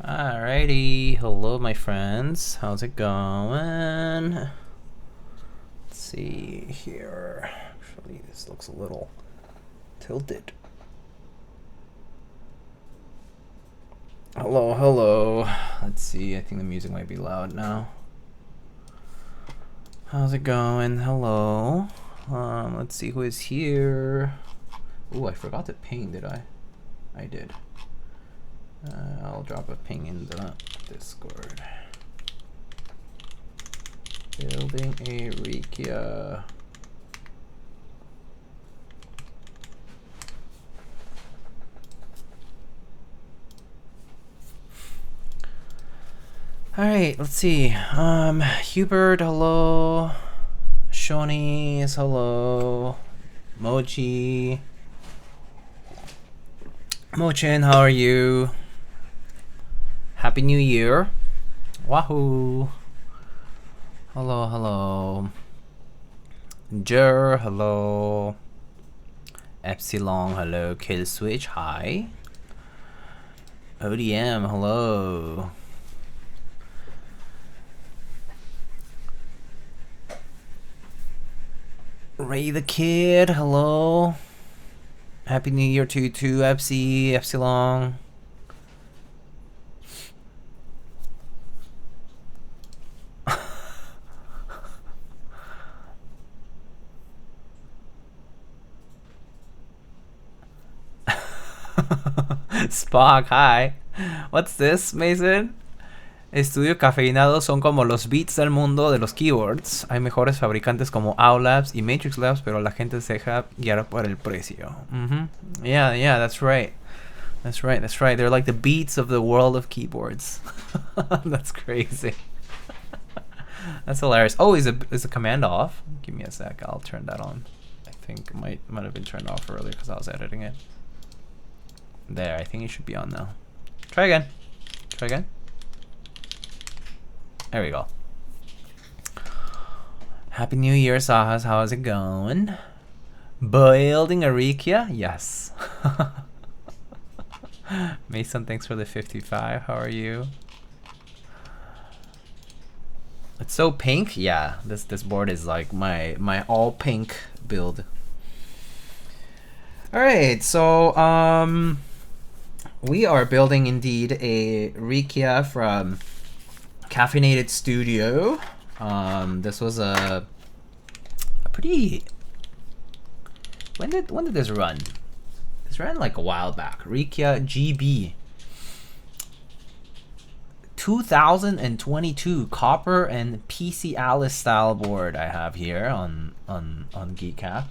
Alrighty, hello my friends, how's it going? Let's see here. Actually, this looks a little tilted. Hello, hello. Let's see, I think the music might be loud now. How's it going? Hello. Let's see who is here. Ooh, I forgot to ping, did I? I did. I'll drop a ping in the Discord. Building a Rikia. Alright, let's see. Hubert, hello. Shoni's, hello. Mochi. Mochin, how are you? Happy New Year. Wahoo. Hello, hello. Jer, hello. Epsilon, hello. Kill Switch, hi. ODM, hello. Ray the Kid, hello. Happy New Year to you too, Epsilon. Spock, hi. What's this, Mason? Estudio Cafeinado son como los beats del mundo de los keyboards. Hay mejores fabricantes como Owl Labs y Matrix Labs, pero la gente se deja guiar por el precio. Yeah, that's right. That's right. They're like the beats of the world of keyboards. That's crazy. That's hilarious. Oh, is the command off? Give me a sec. I'll turn that on. I think it might have been turned off earlier because I was editing it. There, I think it should be on now. Try again. There we go. Happy New Year, Sahas. How is it going? Building a Rikia? Yes. Mason, thanks for the 55. How are you? It's so pink. Yeah, this board is like my all pink build. All right, so we are building indeed a Rikia from Caffeinated Studio. This was a pretty. When did this run? This ran like a while back. Rikia GB 2022 copper and PC Alice style board I have here on Keycaps.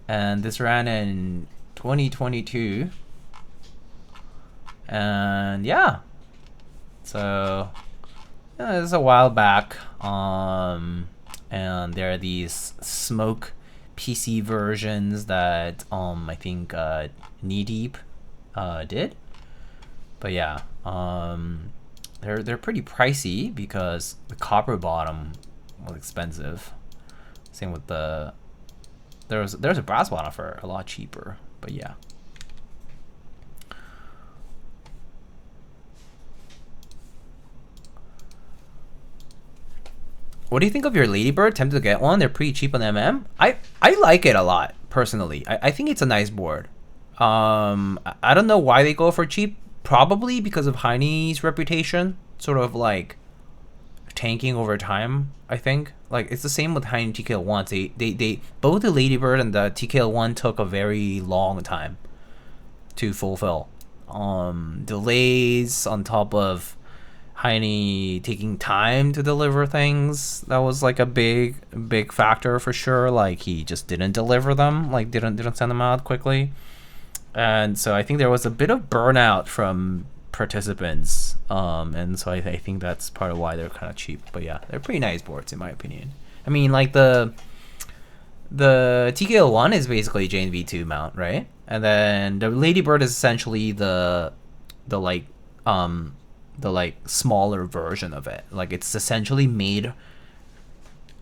And this ran in 2022. And yeah. So this is a while back. And there are these smoke PC versions that I think KneeDeep did. But yeah, they're pretty pricey because the copper bottom was expensive. Same with there's a brass bottom for a lot cheaper. But yeah. What do you think of your Ladybird? Tempted to get one? They're pretty cheap on MM. I like it a lot personally. I think it's a nice board. I don't know why they go for cheap. Probably because of Heine's reputation, sort of like tanking over time. I think like it's the same with Heine TKL1s. They both the Ladybird and the TKL1 took a very long time to fulfill. Delays on top of Heine taking time to deliver things. That was like a big factor for sure. Like he just didn't deliver them. Like didn't send them out quickly. And so I think there was a bit of burnout from participants, and so I think that's part of why they're kind of cheap. But yeah, they're pretty nice boards in my opinion. I mean, like the TKL1 is basically JNV2 mount, right? And then the Ladybird is essentially the smaller version of it. Like it's essentially made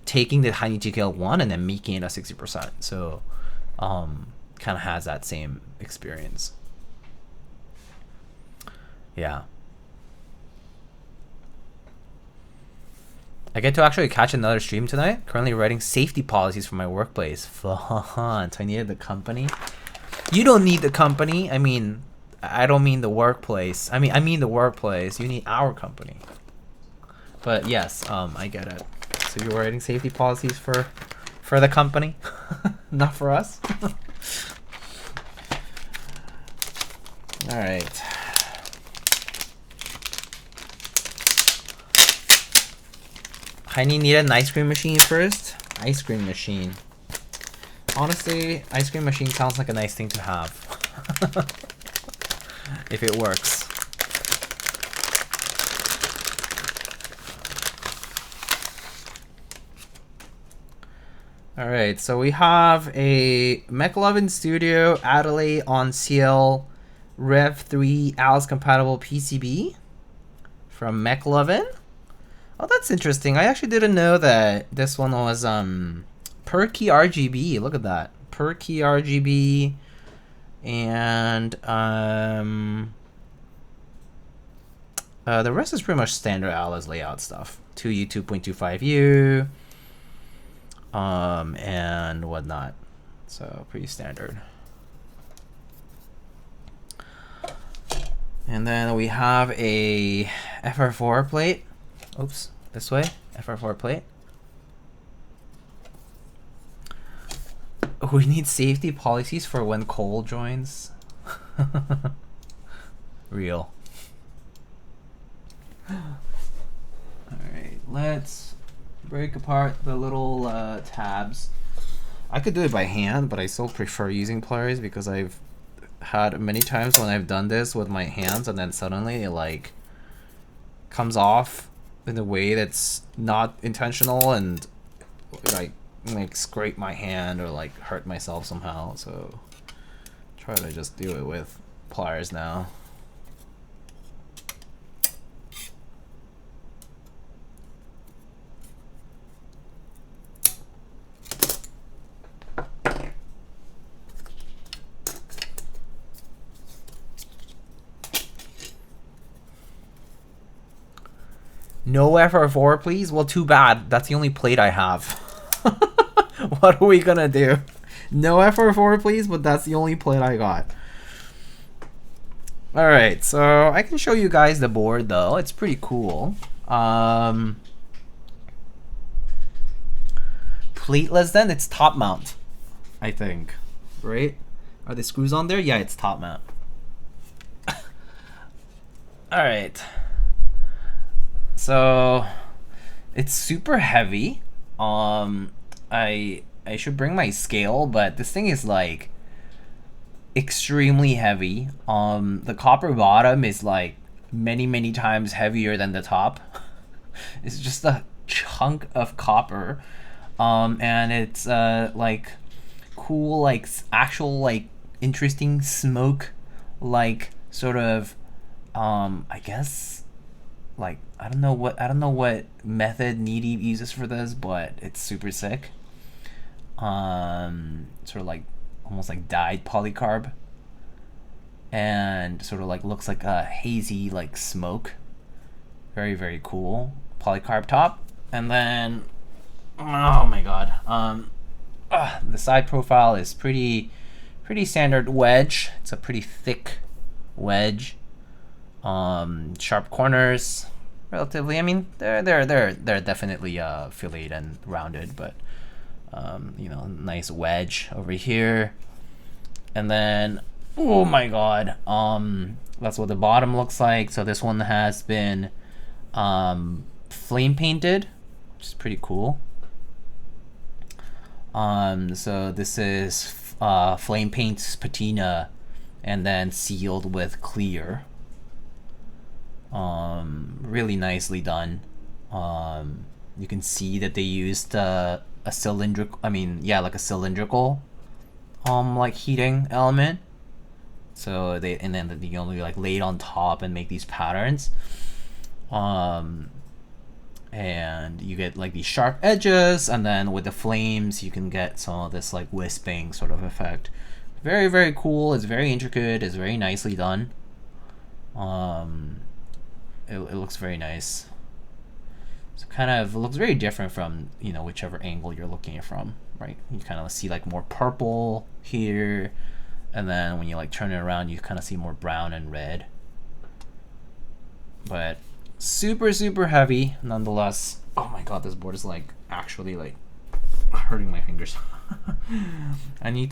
taking the Heine TKL1 and then making it a 60%. So kind of has that same experience. Yeah. I get to actually catch another stream tonight. Currently writing safety policies for my workplace. Fun. So I needed the company. You don't need the company. I mean, I don't mean the workplace. I mean the workplace. You need our company. But yes, I get it. So you're writing safety policies for the company, not for us. All right. Heini needed an ice cream machine first. Ice cream machine. Honestly, ice cream machine sounds like a nice thing to have. If it works. Alright, so we have a McLovin Studio Adelaide on CL Rev 3 ALS compatible PCB from McLovin. Oh, that's interesting. I actually didn't know that this one was per key RGB. Look at that. Per key RGB. And the rest is pretty much standard ALS layout stuff. 2U, 2.25U. And whatnot. So pretty standard. And then we have a FR4 plate. Oops, this way. FR4 plate. We need safety policies for when Cole joins. Real. Alright, let's break apart the little tabs. I could do it by hand, but I still prefer using pliers because I've had many times when I've done this with my hands and then suddenly it like comes off in a way that's not intentional and like scrape my hand or like hurt myself somehow. So try to just do it with pliers now. No FR4, please? Well, too bad. That's the only plate I have. What are we gonna do? No FR4, please, but that's the only plate I got. Alright, so I can show you guys the board, though. It's pretty cool. Plateless, then? It's top mount, I think. Right? Are the screws on there? Yeah, it's top mount. Alright. So it's super heavy. I should bring my scale, but this thing is like extremely heavy. The copper bottom is like many times heavier than the top. It's just a chunk of copper. And it's like cool, like actual like interesting smoke, like sort of I guess like I don't know what method KneeDeep uses for this, but it's super sick. Sort of like almost like dyed polycarb, and sort of like looks like a hazy like smoke. Very cool polycarb top, and then oh my god, the side profile is pretty standard wedge. It's a pretty thick wedge. Sharp corners, relatively. I mean, they're definitely filleted and rounded, but you know, nice wedge over here. And then, oh my god, that's what the bottom looks like. So this one has been flame painted, which is pretty cool. So this is flame paint patina, and then sealed with clear. Really nicely done. You can see that they used a cylindrical, like a cylindrical like heating element. So they only like lay it on top and make these patterns. And you get like these sharp edges, and then with the flames you can get some of this like wisping sort of effect. Very cool. It's very intricate. It's very nicely done. It looks very nice. So kind of looks very different from, you know, whichever angle you're looking at from, right? You kind of see like more purple here, and then when you like turn it around, you kind of see more brown and red. But super, super heavy nonetheless. Oh my god, this board is like actually like hurting my fingers. I need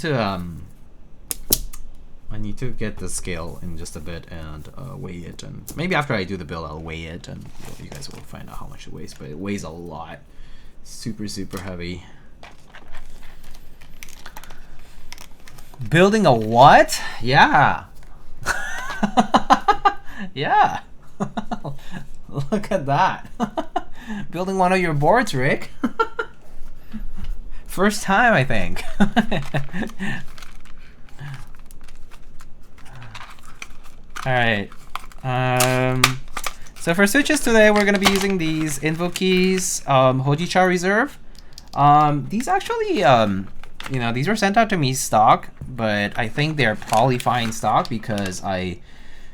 to get the scale in just a bit and weigh it, and maybe after I do the build I'll weigh it, and you guys will find out how much it weighs, but it weighs a lot. Super, super heavy. Building a what? Yeah. Yeah. Look at that. Building one of your boards, Rick. First time, I think. Alright. So for switches today, we're going to be using these Invokeys Hojicha Reserve. These actually, you know, these were sent out to me stock, but I think they're probably fine stock because I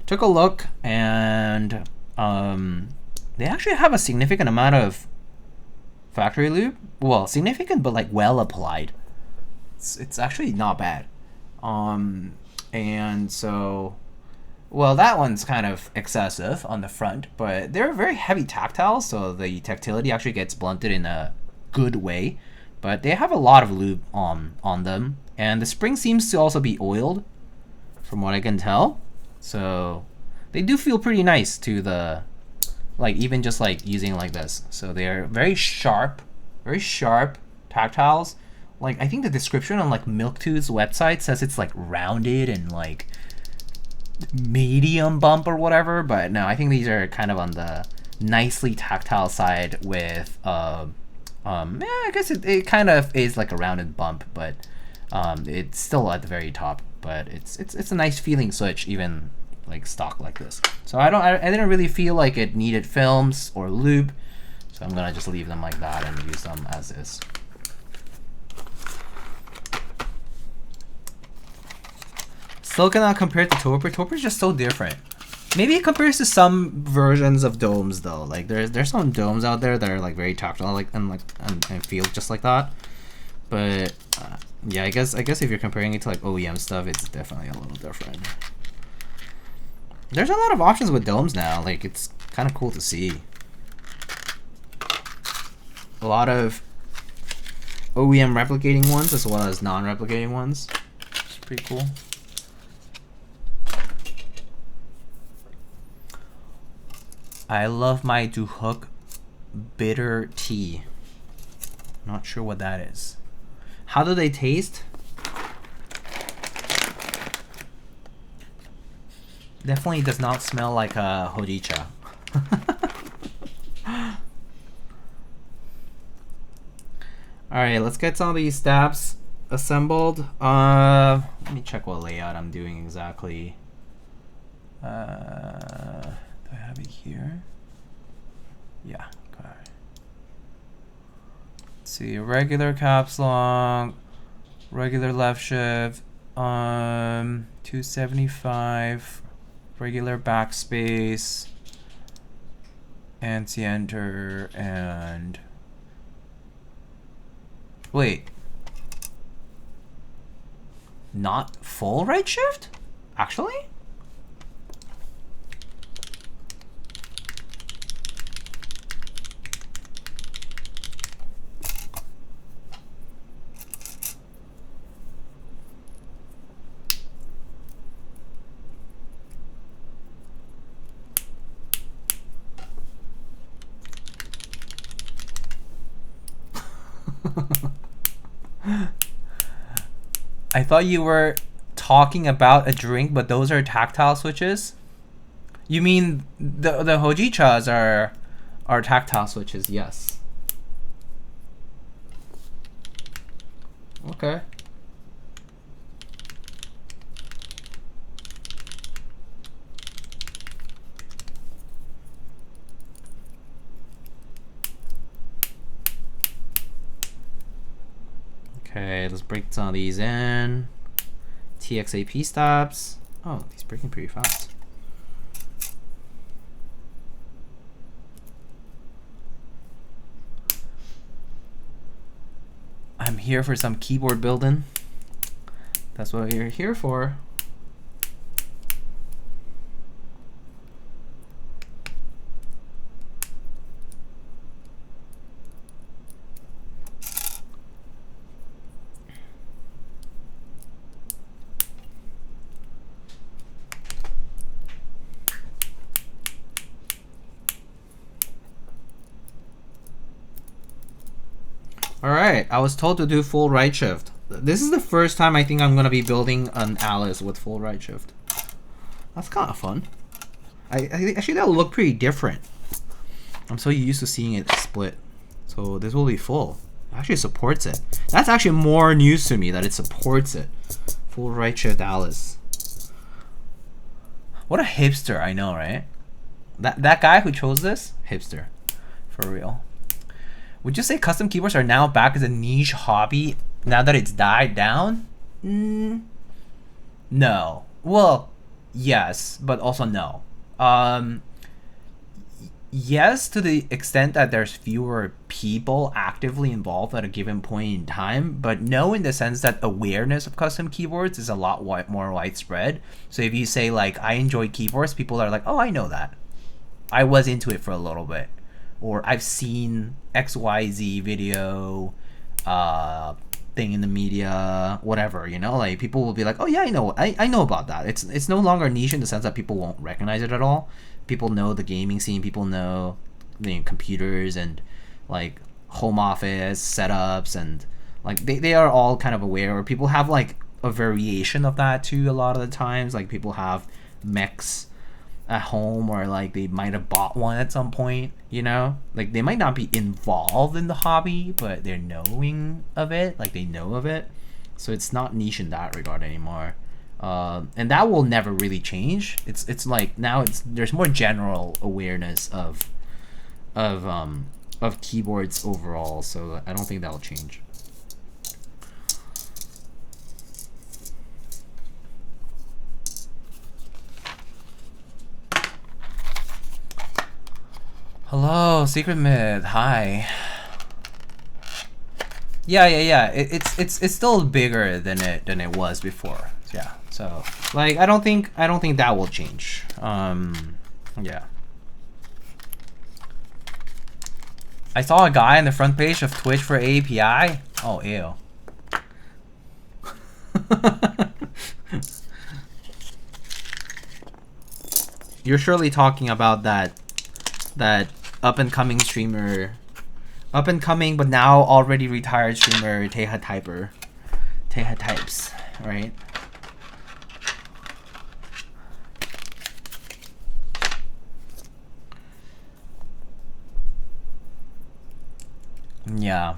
took a look and they actually have a significant amount of factory lube. Well, significant, but like well applied. It's actually not bad. And so, well, that one's kind of excessive on the front, but they're very heavy tactile, so the tactility actually gets blunted in a good way. But they have a lot of lube on them, and the spring seems to also be oiled, from what I can tell. So they do feel pretty nice to the, like, even just like using like this. So they're very sharp tactiles. Like, I think the description on like Milktooth's website says it's like rounded and like medium bump or whatever, but no, I think these are kind of on the nicely tactile side with yeah, I guess it kind of is like a rounded bump, but it's still at the very top. But it's a nice feeling switch, even like stock like this. So I didn't really feel like it needed films or lube, so I'm gonna just leave them like that and use them as is. Still cannot compare to Torpor. Torpor is just so different. Maybe it compares to some versions of domes though. Like there's some domes out there that are like very tactile, like and feel just like that. But yeah, I guess if you're comparing it to like OEM stuff, it's definitely a little different. There's a lot of options with domes now. Like, it's kind of cool to see. A lot of OEM replicating ones as well as non-replicating ones. It's pretty cool. I love my Duhok bitter tea. Not sure what that is. How do they taste? Definitely does not smell like a Hojicha. Alright, let's get some of these stabs assembled. Let me check what layout I'm doing exactly. Do I have it here? Yeah, okay. Let's see, regular caps long, regular left shift, 275, regular backspace, anti-enter, and wait, not full right shift? Actually? I thought you were talking about a drink, but those are tactile switches? You mean the Hojichas are tactile switches? Yes. Okay. Okay, let's break some of these in. TXAP stops. Oh, he's breaking pretty fast. I'm here for some keyboard building. That's what you're here for. Alright, I was told to do full right shift. This is the first time I think I'm going to be building an Alice with full right shift. That's kind of fun. I think actually that'll look pretty different. I'm so used to seeing it split. So this will be full. It actually supports it. That's actually more news to me that it supports it. Full right shift Alice. What a hipster, I know, right? That guy who chose this? Hipster. For real. Would you say custom keyboards are now back as a niche hobby now that it's died down? No. Well, yes, but also no. Yes, to the extent that there's fewer people actively involved at a given point in time, but no in the sense that awareness of custom keyboards is a lot more widespread. So if you say, like, I enjoy keyboards, people are like, oh, I know that. I was into it for a little bit. Or I've seen XYZ video, thing in the media, whatever, you know, like people will be like, oh yeah, I know about that. It's no longer niche in the sense that people won't recognize it at all. People know the gaming scene, people know the computers and like home office setups, and like they are all kind of aware, or people have like a variation of that too a lot of the times. Like people have mechs at home, or like they might have bought one at some point, you know, like they might not be involved in the hobby, but they're knowing of it, like they know of it. So it's not niche in that regard anymore, and that will never really change. It's like now there's more general awareness of keyboards overall, so I don't think that'll change. Hello, Secret Myth. Hi. Yeah. It's still bigger than it was before. Yeah. So like I don't think that will change. Yeah. I saw a guy on the front page of Twitch for API. Oh, ew. You're surely talking about that up-and-coming streamer, up-and-coming but now already retired streamer Teha Types, right? Yeah.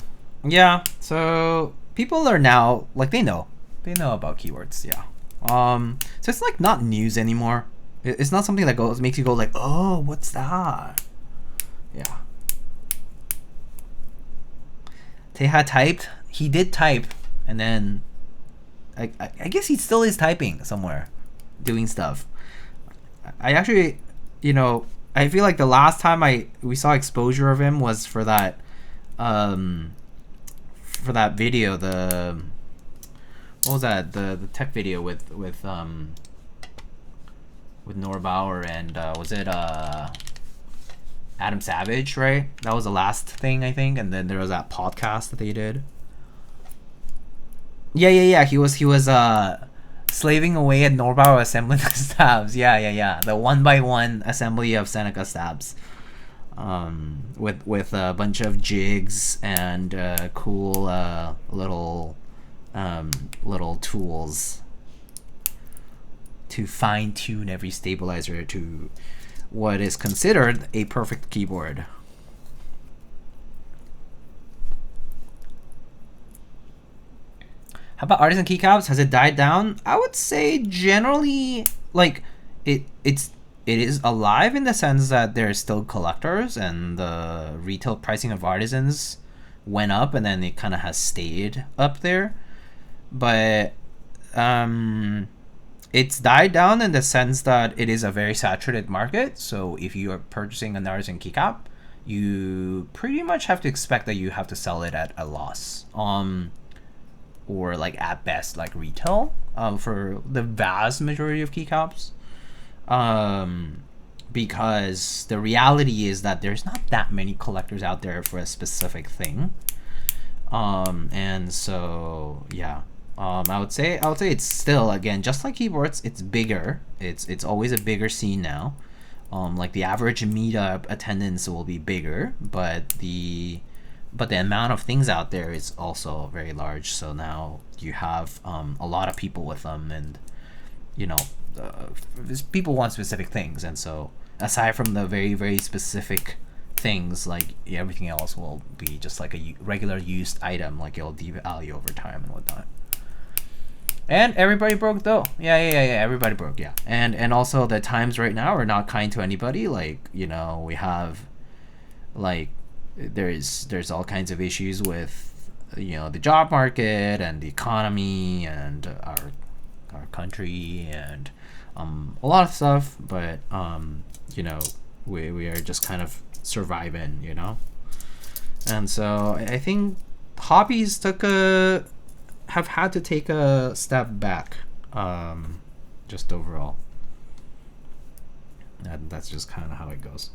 So people are now like they know about keywords. Yeah. So it's like not news anymore. It's not something that makes you go like, oh, what's that? Yeah. Teha typed. He did type, and then I guess he still is typing somewhere, doing stuff. I actually, you know, I feel like the last time we saw exposure of him was for that video, what was that, the tech video with Norbauer and was it Adam Savage, right? That was the last thing, I think, and then there was that podcast that they did. Yeah. He was slaving away at Norbauer assembling the stabs. Yeah. The 1x1 assembly of Seneca stabs. With a bunch of jigs and cool little tools to fine-tune every stabilizer to what is considered a perfect keyboard. How about artisan keycaps? Has it died down? I would say generally, like, it is alive in the sense that there's still collectors, and the retail pricing of artisans went up, and then it kind of has stayed up there. But it's died down in the sense that it is a very saturated market. So if you are purchasing an artisan keycap, you pretty much have to expect that you have to sell it at a loss. or like at best like retail for the vast majority of keycaps. Because the reality is that there's not that many collectors out there for a specific thing. And so yeah, I would say it's still, again, just like keyboards, it's bigger. It's always a bigger scene now. Like the average meetup attendance will be bigger, but the amount of things out there is also very large. So now you have a lot of people with them, and you know, people want specific things, and so aside from the very, very specific things, like everything else will be just like a regular used item, like it'll devalue over time and whatnot. And everybody broke though. Yeah, everybody broke, yeah. And also the times right now are not kind to anybody. Like, you know, we have like there's all kinds of issues with, you know, the job market and the economy and our country and a lot of stuff, but you know, we are just kind of surviving, you know. And so I think hobbies have had to take a step back, just overall. And that's just kind of how it goes.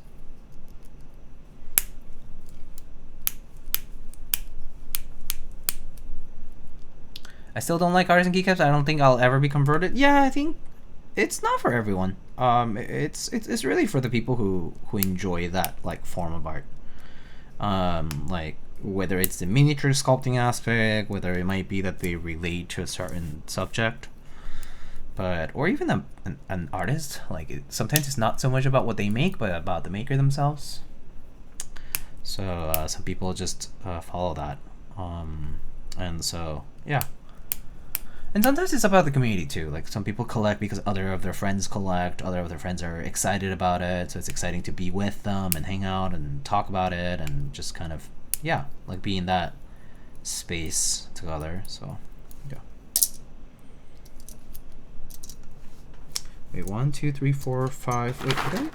I still don't like artisan keycaps. I don't think I'll ever be converted. Yeah, I think it's not for everyone. It's really for the people who enjoy that like form of art. Like whether it's the miniature sculpting aspect, whether it might be that they relate to a certain subject, but or even an artist. Like sometimes it's not so much about what they make, but about the maker themselves. So some people just follow that, and so yeah. And sometimes it's about the community too. Like some people collect because other of their friends collect, other of their friends are excited about it, so it's exciting to be with them and hang out and talk about it and just kind of, yeah, like be in that space together. So yeah. Wait, 1, 2, 3, 4, 5. Wait, did I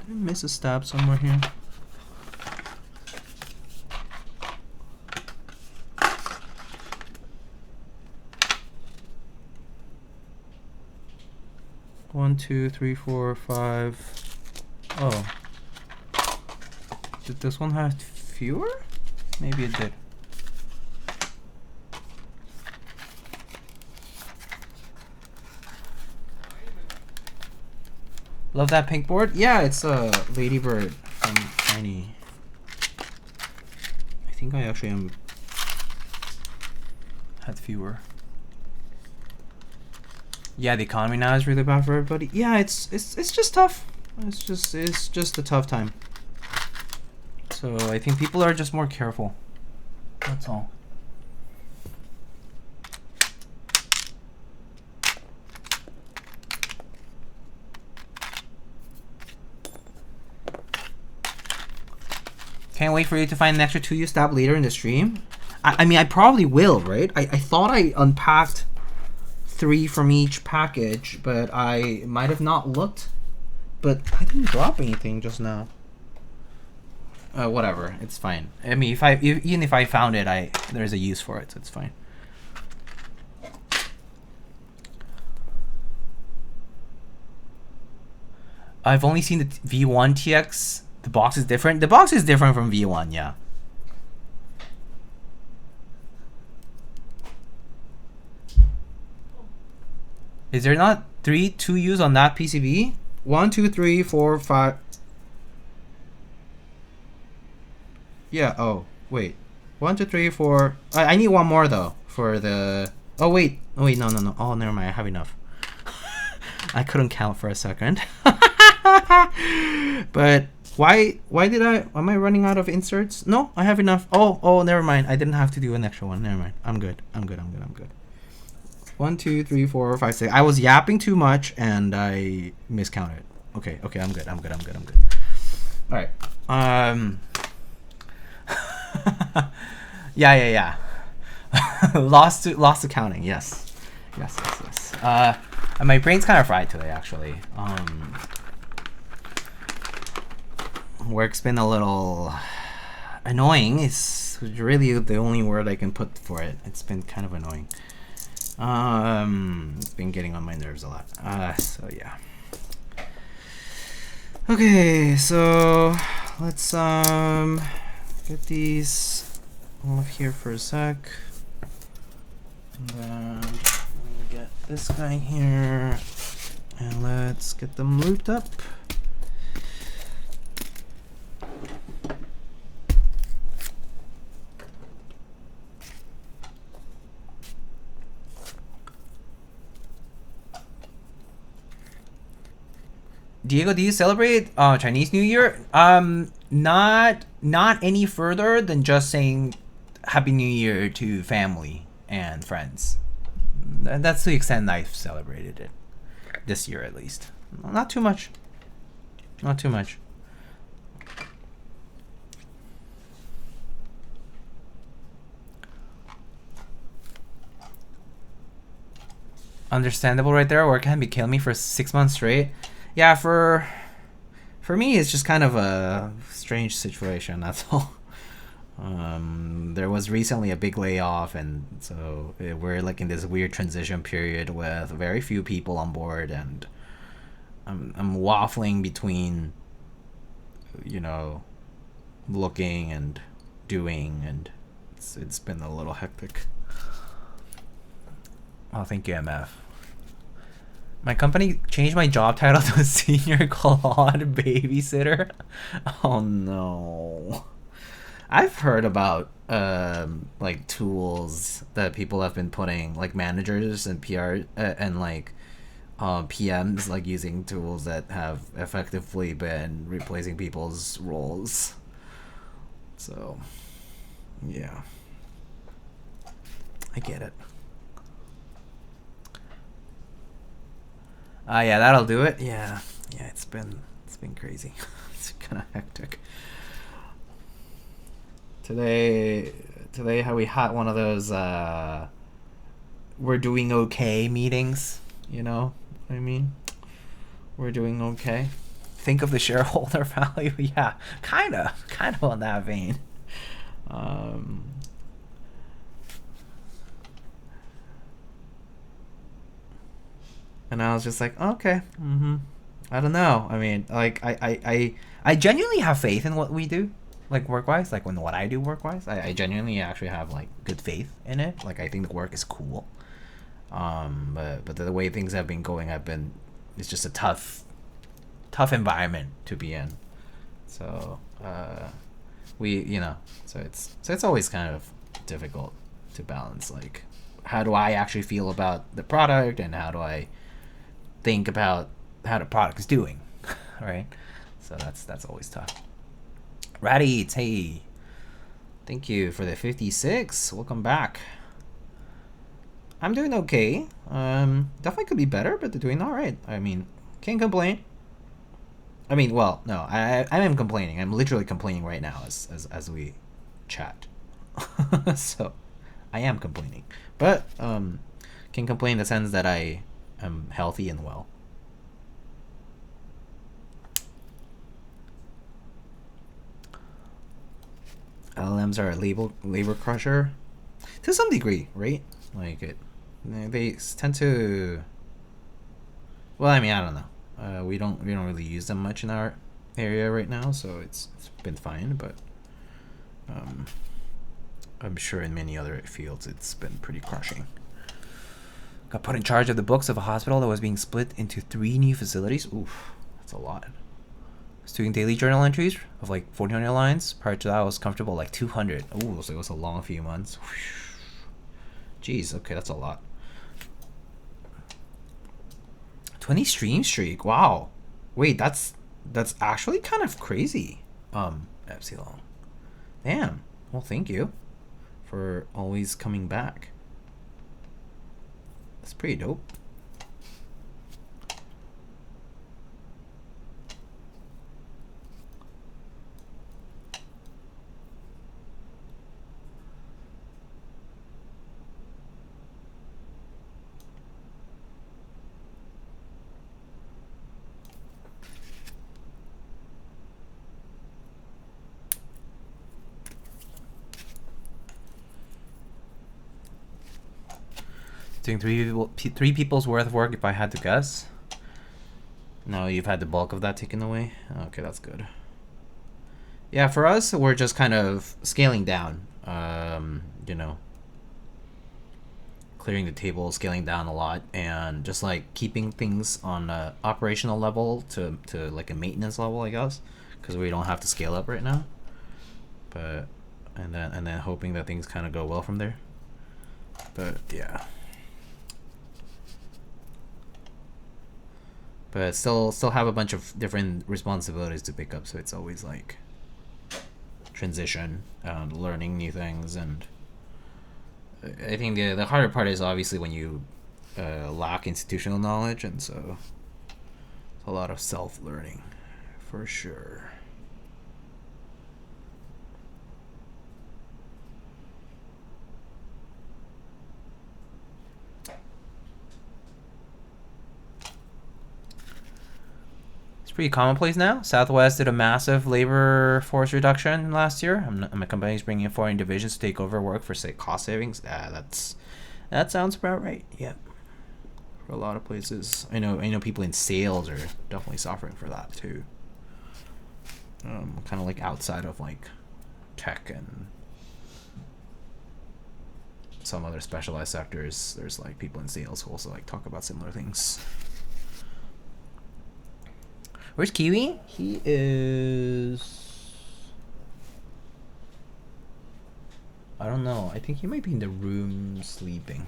miss a stab somewhere here? One, 2, 3, 4, 5. Oh. Did this one have fewer? Maybe it did. Love that pink board? Yeah, it's a Ladybird from Tiny. I think I actually had fewer. Yeah, the economy now is really bad for everybody. Yeah, it's just tough. It's just a tough time. So I think people are just more careful. That's all. Can't wait for you to find an extra 2 you stab later in the stream. I mean, I probably will, right? I thought I unpacked 3 from each package, but I might have not looked. But I didn't drop anything just now. Whatever, it's fine. I mean, even if I found it, there's a use for it, so it's fine. I've only seen the V1 TX. The box is different. The box is different from V1, yeah. Is there not 2 U's on that PCB? 1, 2, 3, 4, 5. Yeah, oh, wait. 1, 2, 3, 4. I need one more though for the. Oh, wait. Oh, wait, no. Oh, never mind. I have enough. I couldn't count for a second. But why did am I running out of inserts? No, I have enough. Oh, never mind. I didn't have to do an extra one. Never mind. I'm good. 1, 2, 3, 4, 5, 6. I was yapping too much and I miscounted. Okay, I'm good. All right. Yeah. lost to counting. Yes. My brain's kind of fried today, actually. Work's been a little annoying. It's That's really the only word I can put for it. It's been kind of annoying. It's been getting on my nerves a lot. So yeah. Okay, so let's get these off here for a sec. And then we'll get this guy here. And let's get them looped up. Diego, do you celebrate Chinese New Year? Not any further than just saying Happy New Year to family and friends. That's the extent I've celebrated it this year, at least. Not too much. Not too much. Understandable right there. Work can be killing me for 6 months straight. Yeah, for me, it's just kind of a strange situation. That's all. There was recently a big layoff, and so we're like in this weird transition period with very few people on board, and I'm waffling between, you know, looking and doing, and it's been a little hectic. Oh, thank you, MF. My company changed my job title to a senior cloud babysitter. Oh no. I've heard about like tools that people have been putting, like managers and PR and like PMs, like using tools that have effectively been replacing people's roles. So yeah, I get it. Yeah, that'll do it. Yeah, it's been crazy. It's kind of hectic. Today how we had one of those we're doing okay meetings, you know what I mean? We're doing okay. Think of the shareholder value. Yeah, kind of on that vein. And I was just like, okay, I don't know. I mean, like, I genuinely have faith in what we do, like work-wise, like when what I do work-wise. I genuinely actually have like good faith in it. Like I think the work is cool. But the way things have been going, it's just a tough environment to be in. So so it's always kind of difficult to balance, like, how do I actually feel about the product and how do I think about how the product is doing, right? So that's always tough. Ratty, hey, thank you for the 56. Welcome back. I'm doing okay. Definitely could be better, but they're doing all right. I mean, can't complain. I mean, well, no, I am complaining. I'm literally complaining right now as we chat. So I am complaining, but can complain in the sense that I am healthy and well. LLMs are a labor crusher to some degree, right? Like they tend to. Well, I mean, I don't know. We don't really use them much in our area right now, so it's been fine. But I'm sure in many other fields it's been pretty crushing. Got put in charge of the books of a hospital that was being split into 3 new facilities. Oof, that's a lot. I was doing daily journal entries of like 1,400 lines. Prior to that, I was comfortable like 200. Ooh, so it was a long few months. Jeez, okay, that's a lot. 20 stream streak. Wow. Wait, that's actually kind of crazy. Epsilon. Damn. Well, thank you for always coming back. That's pretty dope. Doing three people's worth of work if I had to guess. No, you've had the bulk of that taken away? Okay, that's good. Yeah, for us, we're just kind of scaling down. You know, clearing the table, scaling down a lot, and just like keeping things on a operational level to like a maintenance level, I guess, because we don't have to scale up right now. But and then hoping that things kind of go well from there. But yeah. But still have a bunch of different responsibilities to pick up, so it's always like transition and learning new things. And I think the harder part is obviously when you lack institutional knowledge, and so it's a lot of self-learning for sure. Pretty commonplace now. Southwest did a massive labor force reduction last year. My company's bringing in foreign divisions to take over work for say cost savings. That sounds about right. Yep. For a lot of places, I know people in sales are definitely suffering for that too. Kind of like outside of like tech and some other specialized sectors, there's like people in sales who also like talk about similar things. Where's Kiwi? He is... I don't know. I think he might be in the room sleeping.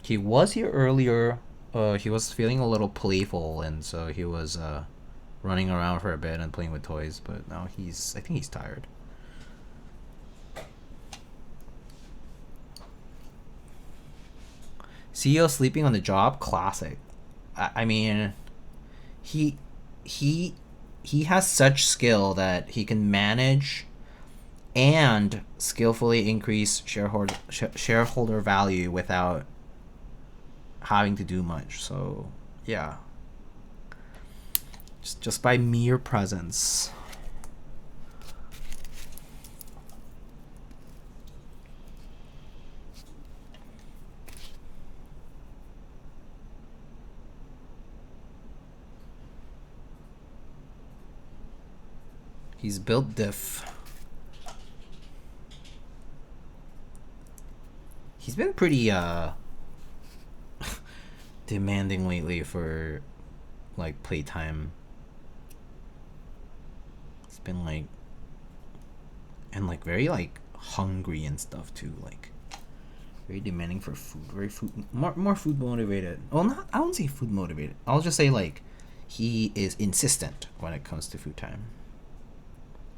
He was here earlier. He was feeling a little playful, and so he was running around for a bit and playing with toys, but now I think he's tired. CEO sleeping on the job, classic. I mean, he has such skill that he can manage and skillfully increase shareholder value without having to do much. So yeah, just by mere presence. He's built diff. He's been pretty demanding lately for like playtime. It's been like, and like very like hungry and stuff too, like very demanding for food, very more food motivated. Well, not, I won't say food motivated. I'll just say like he is insistent when it comes to food time.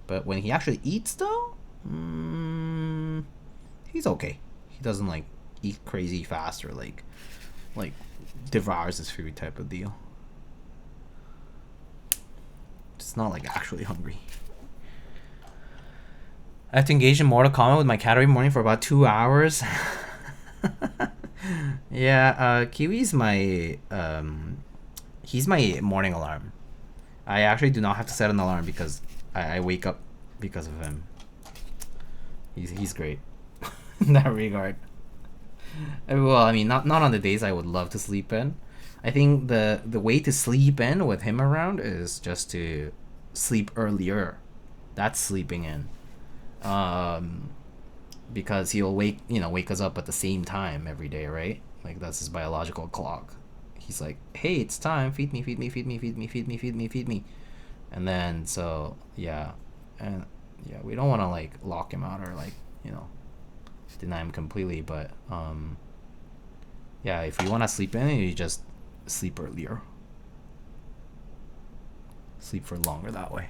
But when he actually eats, though, he's okay. He doesn't like eat crazy fast or like devours his food type of deal. It's not like actually hungry. I have to engage in Mortal Kombat with my cat every morning for about 2 hours. Yeah, Kiwi's my he's my morning alarm. I actually do not have to set an alarm because I wake up because of him. He's great in that regard. Well, I mean, not on the days I would love to sleep in. I think the way to sleep in with him around is just to sleep earlier. That's sleeping in. Because he'll wake us up at the same time every day, right? Like that's his biological clock. He's like, hey, it's time. Feed me, feed me, feed me, feed me, feed me, feed me, feed me. And then so yeah, and yeah, we don't want to like lock him out or like deny him completely, but yeah, if you want to sleep in, you just sleep earlier, sleep for longer that way.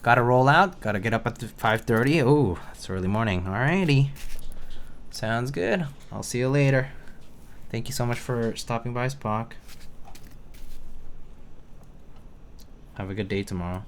Gotta roll out, gotta get up at 5:30. Oh, it's early morning. Alrighty, sounds good. I'll see you later. Thank you so much for stopping by, Spock. Have a good day tomorrow.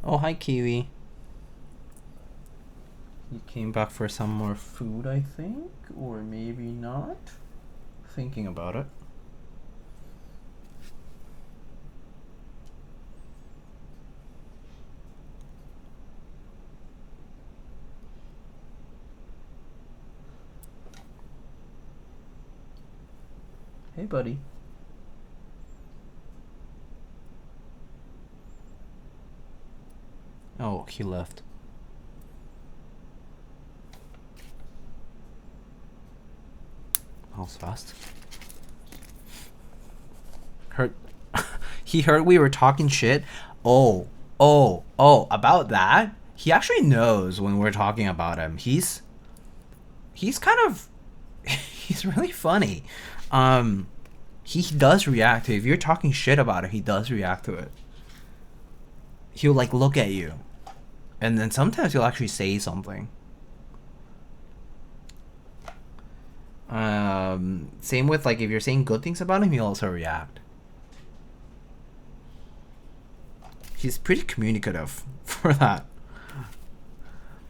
Oh, hi, Kiwi. You came back for some more food, I think, or maybe not. Thinking about it. Hey, buddy. Oh, he left. That was fast. Heard he heard we were talking shit. Oh, about that. He actually knows when we're talking about him. He's kind of he's really funny. He does react to it. If you're talking shit about it, he does react to it. He'll like look at you. And then sometimes he'll actually say something. Same with like if you're saying good things about him, he'll also react. He's pretty communicative for that.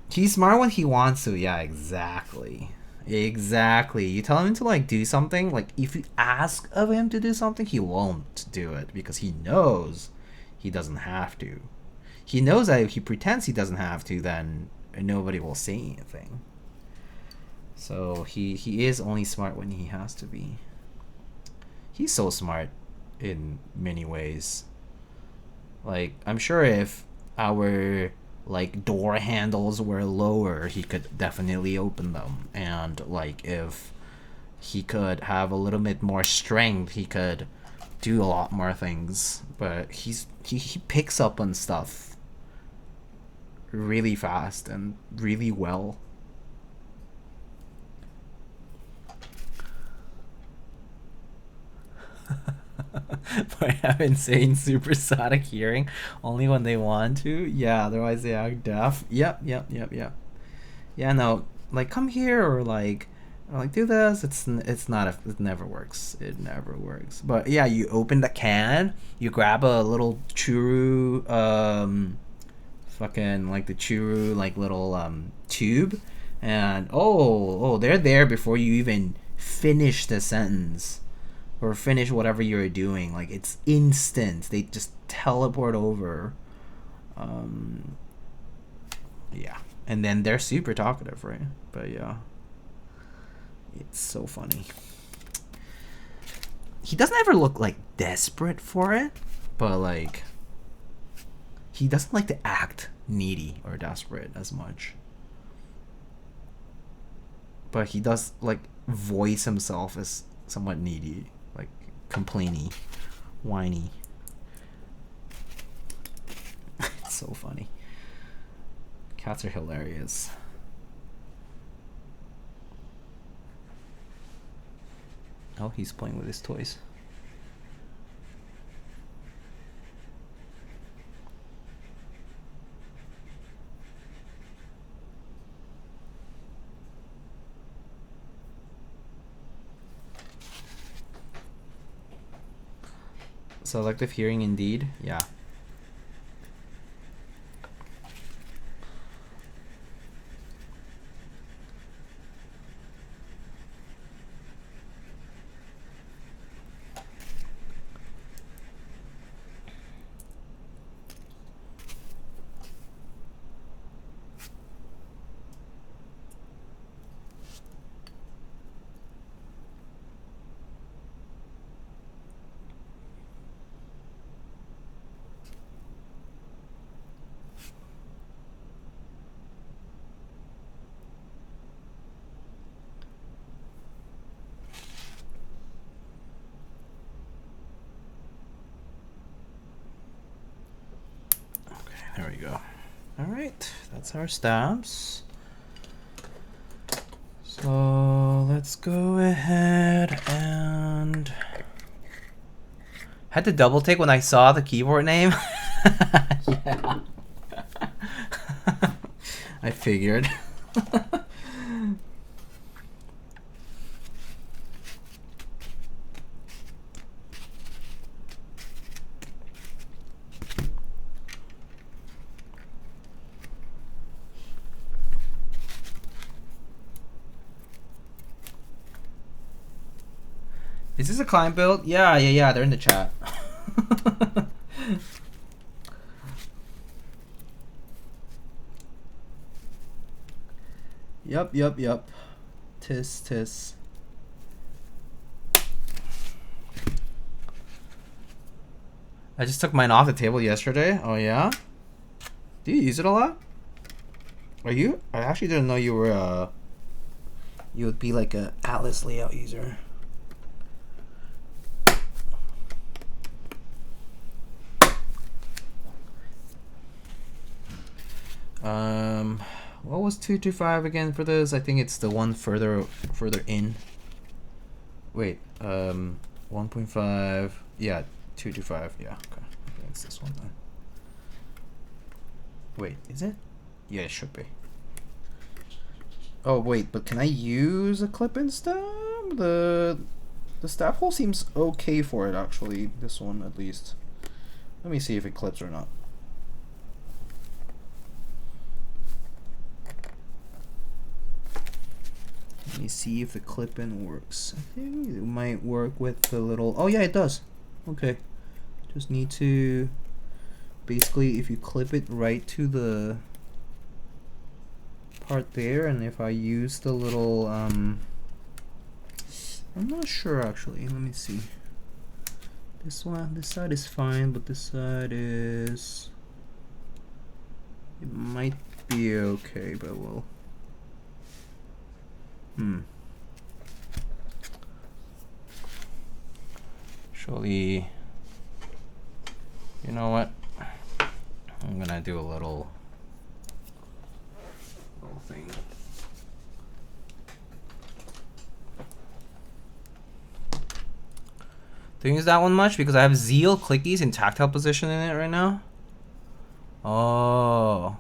He's smart when he wants to. Yeah, exactly. Exactly. You tell him to like do something, like if you ask of him to do something, he won't do it because he knows he doesn't have to. He knows that if he pretends he doesn't have to, then nobody will say anything. So he is only smart when he has to be. He's so smart in many ways. Like, I'm sure if our like door handles were lower, he could definitely open them. And like if he could have a little bit more strength, he could do a lot more things. But he picks up on stuff really fast and really well. By having insane supersonic hearing only when they want to. Yeah, otherwise they act deaf. Yep. Yeah, no, like come here or like do this. It's not it never works. It never works. But yeah, you open the can, you grab a little churu, fucking like the churu like little tube, and oh they're there before you even finish the sentence or finish whatever you're doing. Like it's instant. They just teleport over. Yeah, and then they're super talkative, right? But yeah, it's so funny. He doesn't ever look like desperate for it, but like he doesn't like to act needy or desperate as much. But he does like voice himself as somewhat needy, like complainy, whiny. It's so funny. Cats are hilarious. Oh, he's playing with his toys. Selective hearing indeed, yeah. There we go. All right, that's our stamps. So let's go ahead and had to double take when I saw the keyboard name. Yeah. I figured. Is this a client build? Yeah. They're in the chat. Yup. Tis. I just took mine off the table yesterday. Oh yeah? Do you use it a lot? Are you? I actually didn't know you were you would be like a Atlas layout user. What was 225 again for this? I think it's the one further in. Wait, 1.5. Yeah, 225. Yeah, okay. I think it's this one then. Wait, is it? Yeah, it should be. Oh wait, but can I use a clip-in stab? The stab hole seems okay for it actually. This one at least. Let me see if it clips or not. Let me see if the clip-in works. I think it might work with the little... Oh yeah, it does. Okay. Just need to... Basically, if you clip it right to the part there, and if I use the little... I'm not sure actually. Let me see. This side is fine, but this side is... It might be okay, but we'll... Surely, you know what? I'm gonna do a little thing. Don't use that one much because I have Zeal clickies in tactile position in it right now. Oh.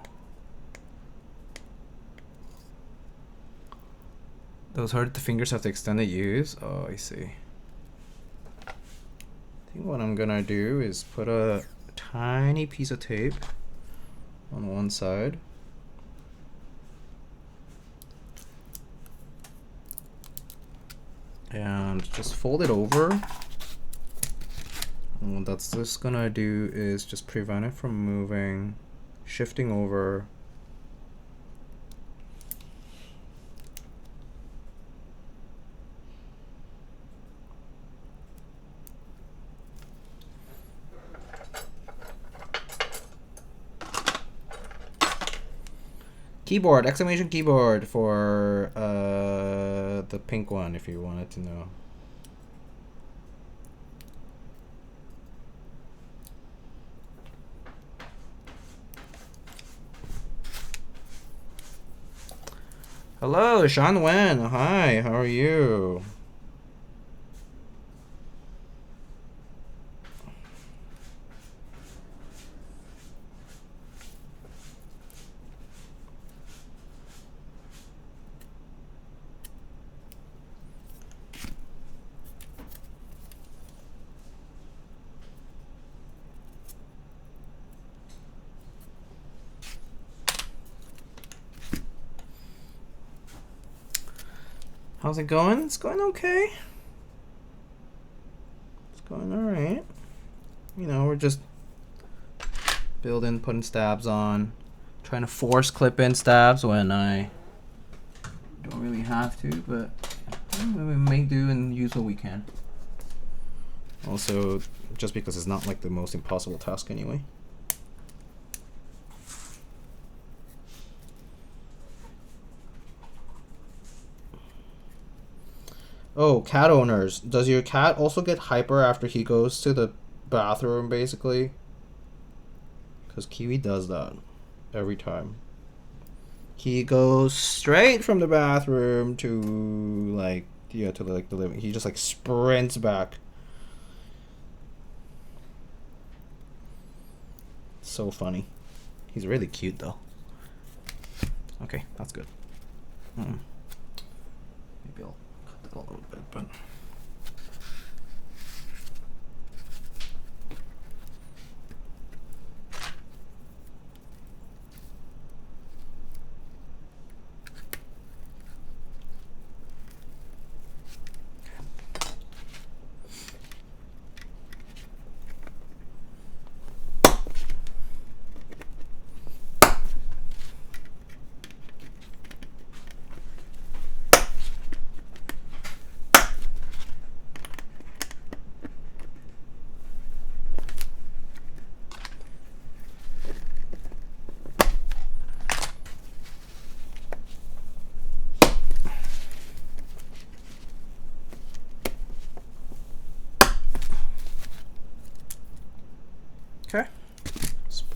Those hurt the fingers have to extended use. Oh, I see. I think what I'm gonna do is put a tiny piece of tape on one side. And just fold it over. And what that's just gonna do is just prevent it from moving, shifting over. Keyboard, exclamation keyboard for the pink one if you wanted to know. Hello, Sean Wen. Hi, how are you? How's it going? It's going okay. It's going alright. You know, we're just building, putting stabs on, trying to force clip-in stabs when I don't really have to, but we may do and use what we can. Also, just because it's not like the most impossible task anyway. Oh, cat owners. Does your cat also get hyper after he goes to the bathroom, basically? Because Kiwi does that every time. He goes straight from the bathroom to, like, yeah, to, like, the living. He just, like, sprints back. So funny. He's really cute, though. Okay, that's good. Maybe I'll a little bit, but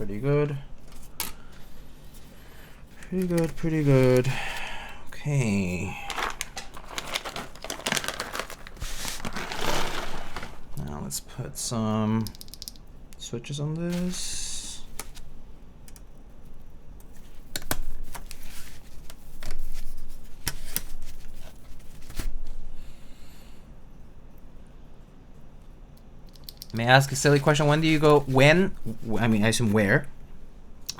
Pretty good. Pretty good, pretty good. Okay. Now let's put some switches on this. May I ask a silly question? When do you go? When? I mean, I assume where.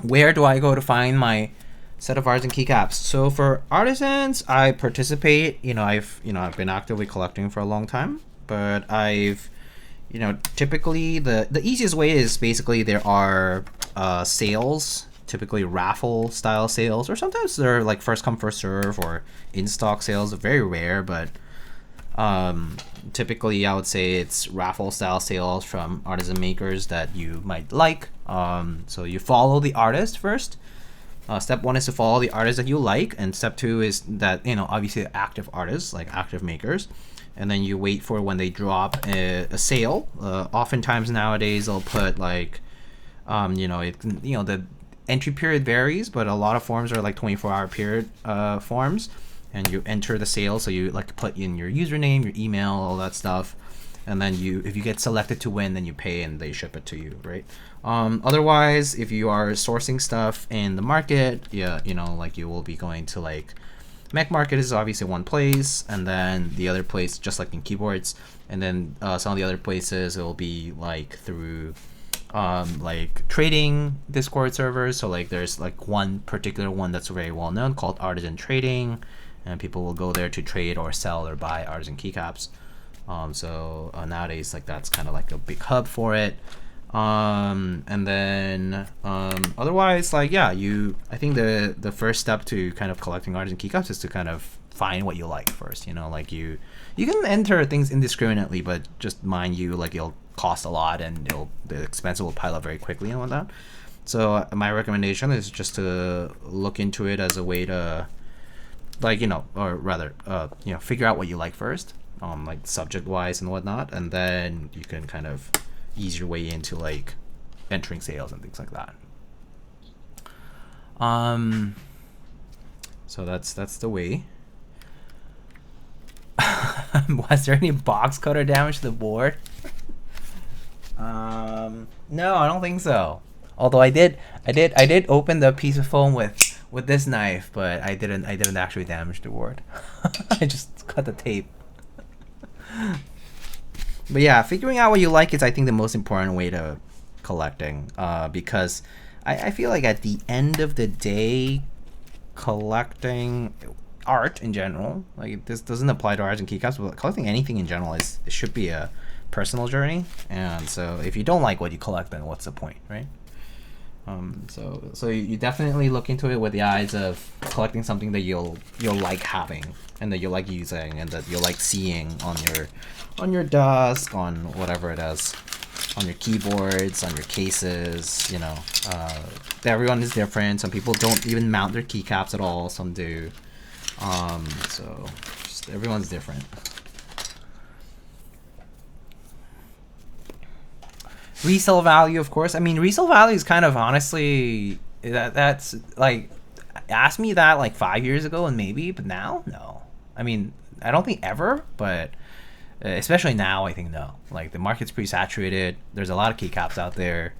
Where do I go to find my set of artisan keycaps? So for artisans, I participate. I've been actively collecting for a long time, but I've, typically the easiest way is basically there are sales, typically raffle style sales, or sometimes they're like first come first serve or in stock sales. Very rare, but typically I would say it's raffle style sales from artisan makers that you might like. So you follow the artist first. Step one is to follow the artists that you like, and step two is that, obviously active artists, like active makers, and then you wait for when they drop a sale. Oftentimes nowadays they'll put like, the entry period varies, but a lot of forms are like 24-hour period forms, and you enter the sale. So you like put in your username, your email, all that stuff, and then if you get selected to win, then you pay and they ship it to you, right? Otherwise, if you are sourcing stuff in the market, like you will be going to like Mech Market is obviously one place, and then the other place, just like in keyboards, and then some of the other places it will be like through like trading Discord servers. So like there's like one particular one that's very well known called Artisan Trading, and people will go there to trade or sell or buy artisan keycaps. So nowadays, like that's kind of like a big hub for it. And then otherwise, like I think the first step to kind of collecting artisan keycaps is to kind of find what you like first. Like you can enter things indiscriminately, but just mind you, like it'll cost a lot and the expense will pile up very quickly and whatnot. So my recommendation is just to look into it as a way to, like, or rather, figure out what you like first, like subject wise and whatnot, and then you can kind of ease your way into like entering sales and things like that. So that's the way. Was there any box cutter damage to the board? No, I don't think so. Although I did open the piece of foam with this knife, but I didn't actually damage the board. I just cut the tape. But yeah, figuring out what you like is, I think, the most important way to collecting, because I feel like at the end of the day, collecting art in general, like this doesn't apply to arts and keycaps, but collecting anything in general it should be a personal journey. And so if you don't like what you collect, then what's the point, right? So you definitely look into it with the eyes of collecting something that you'll like having, and that you like using, and that you like seeing on your desk, on whatever it is, on your keyboards, on your cases. Everyone is different. Some people don't even mount their keycaps at all. Some do. So just everyone's different. Resale value, of course. I mean, resale value is kind of, honestly, that's like, ask me that like 5 years ago and maybe, but now, no. I mean, I don't think ever, but especially now, I think no. Like the market's pretty saturated. There's a lot of keycaps out there.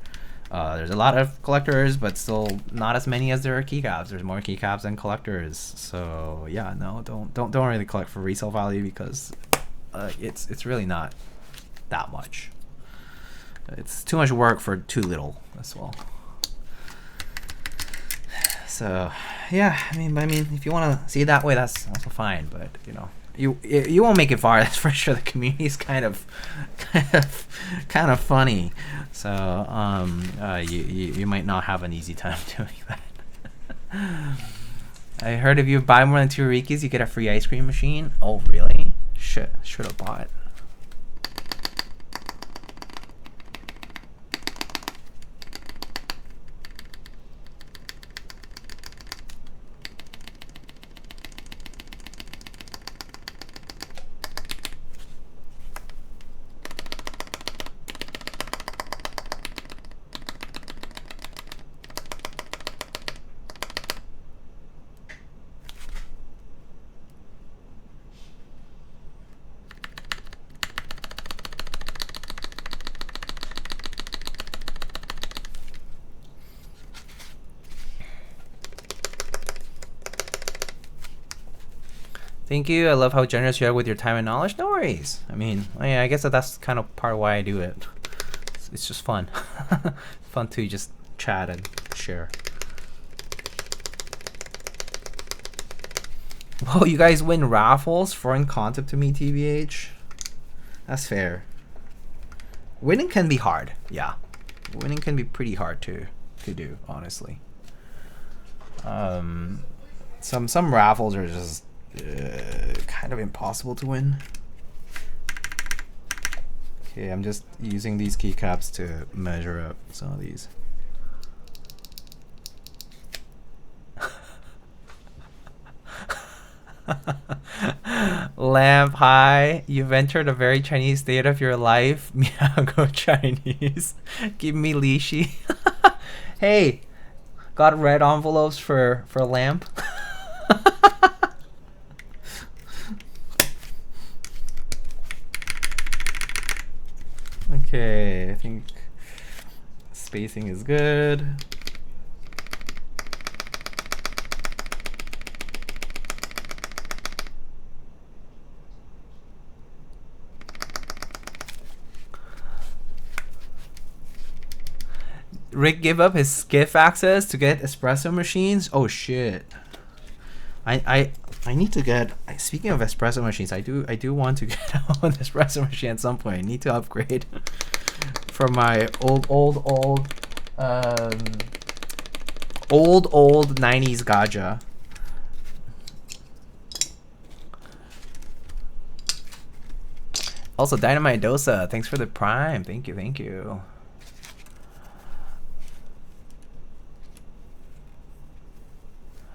There's a lot of collectors, but still not as many as there are keycaps. There's more keycaps than collectors. So yeah, no, don't really collect for resale value, because it's really not that much. It's too much work for too little as well. So yeah, I mean, if you want to see it that way, that's also fine. But you won't make it far. That's for sure. The community is kind of funny. So you might not have an easy time doing that. I heard if you buy more than 2 Rikis, you get a free ice cream machine. Oh really? Shit, should have bought. Thank you. I love how generous you are with your time and knowledge. No worries. I mean, I guess that's kind of part of why I do it. It's just fun. Fun to just chat and share. Whoa, you guys win raffles? Foreign concept to me, TBH. That's fair. Winning can be hard. Yeah. Winning can be pretty hard to do, honestly. Some raffles are just kind of impossible to win. Okay, I'm just using these keycaps to measure up some of these. Lamp, hi. You've entered a very Chinese state of your life. Meow, go Chinese. Give me Lishi. Hey, got red envelopes for Lamp. Okay, I think spacing is good. Rick gave up his skiff access to get espresso machines. Oh shit. I need to get, speaking of espresso machines, I do want to get an espresso machine at some point. I need to upgrade from my old 90s gaja. Also, Dynamite Dosa, thanks for the prime. Thank you.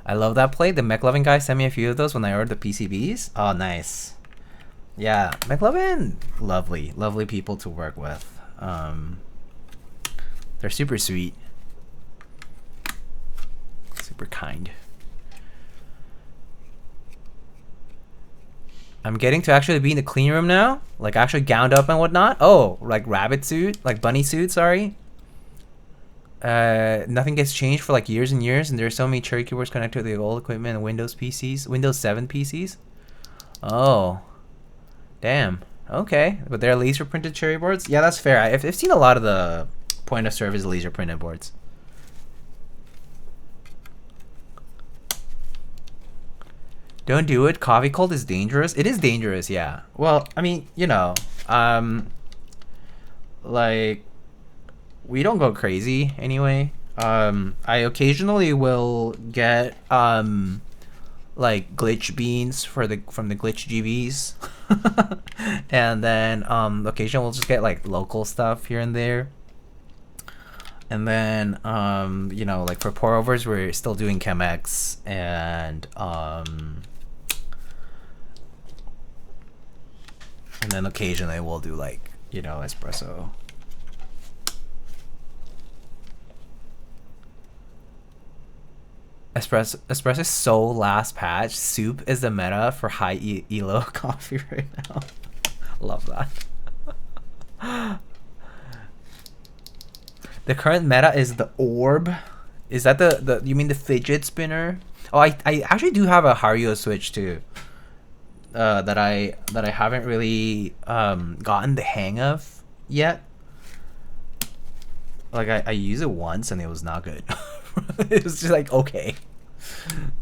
I love that plate. The McLovin guy sent me a few of those when I ordered the PCBs. Oh, nice. Yeah, McLovin, lovely people to work with. They're super sweet, super kind. I'm getting to actually be in the clean room now, like actually gowned up and whatnot. Oh, like rabbit suit, like bunny suit. Sorry. Nothing gets changed for like years and years, and there's so many cherry keyboards connected to the old equipment and Windows PCs, Windows 7 PCs. Oh, damn. Okay, but they're laser printed cherry boards. Yeah, that's fair. I've seen a lot of the point of service laser printed boards. Don't do it. Coffee cold is dangerous. It is dangerous, yeah. Well, I mean, you know, like, we don't go crazy anyway. I occasionally will get like glitch beans from the glitch GVs. And then occasionally we'll just get like local stuff here and there. And then you know, like for pour overs we're still doing Chemex, and then occasionally we'll do like, you know, espresso. Espresso is so last patch. Soup is the meta for high elo coffee right now. Love that. The current meta is the orb. Is that the you mean the fidget spinner? Oh, I actually do have a Hario switch too. That I haven't really gotten the hang of yet. Like I used it once and it was not good. It was just like, okay.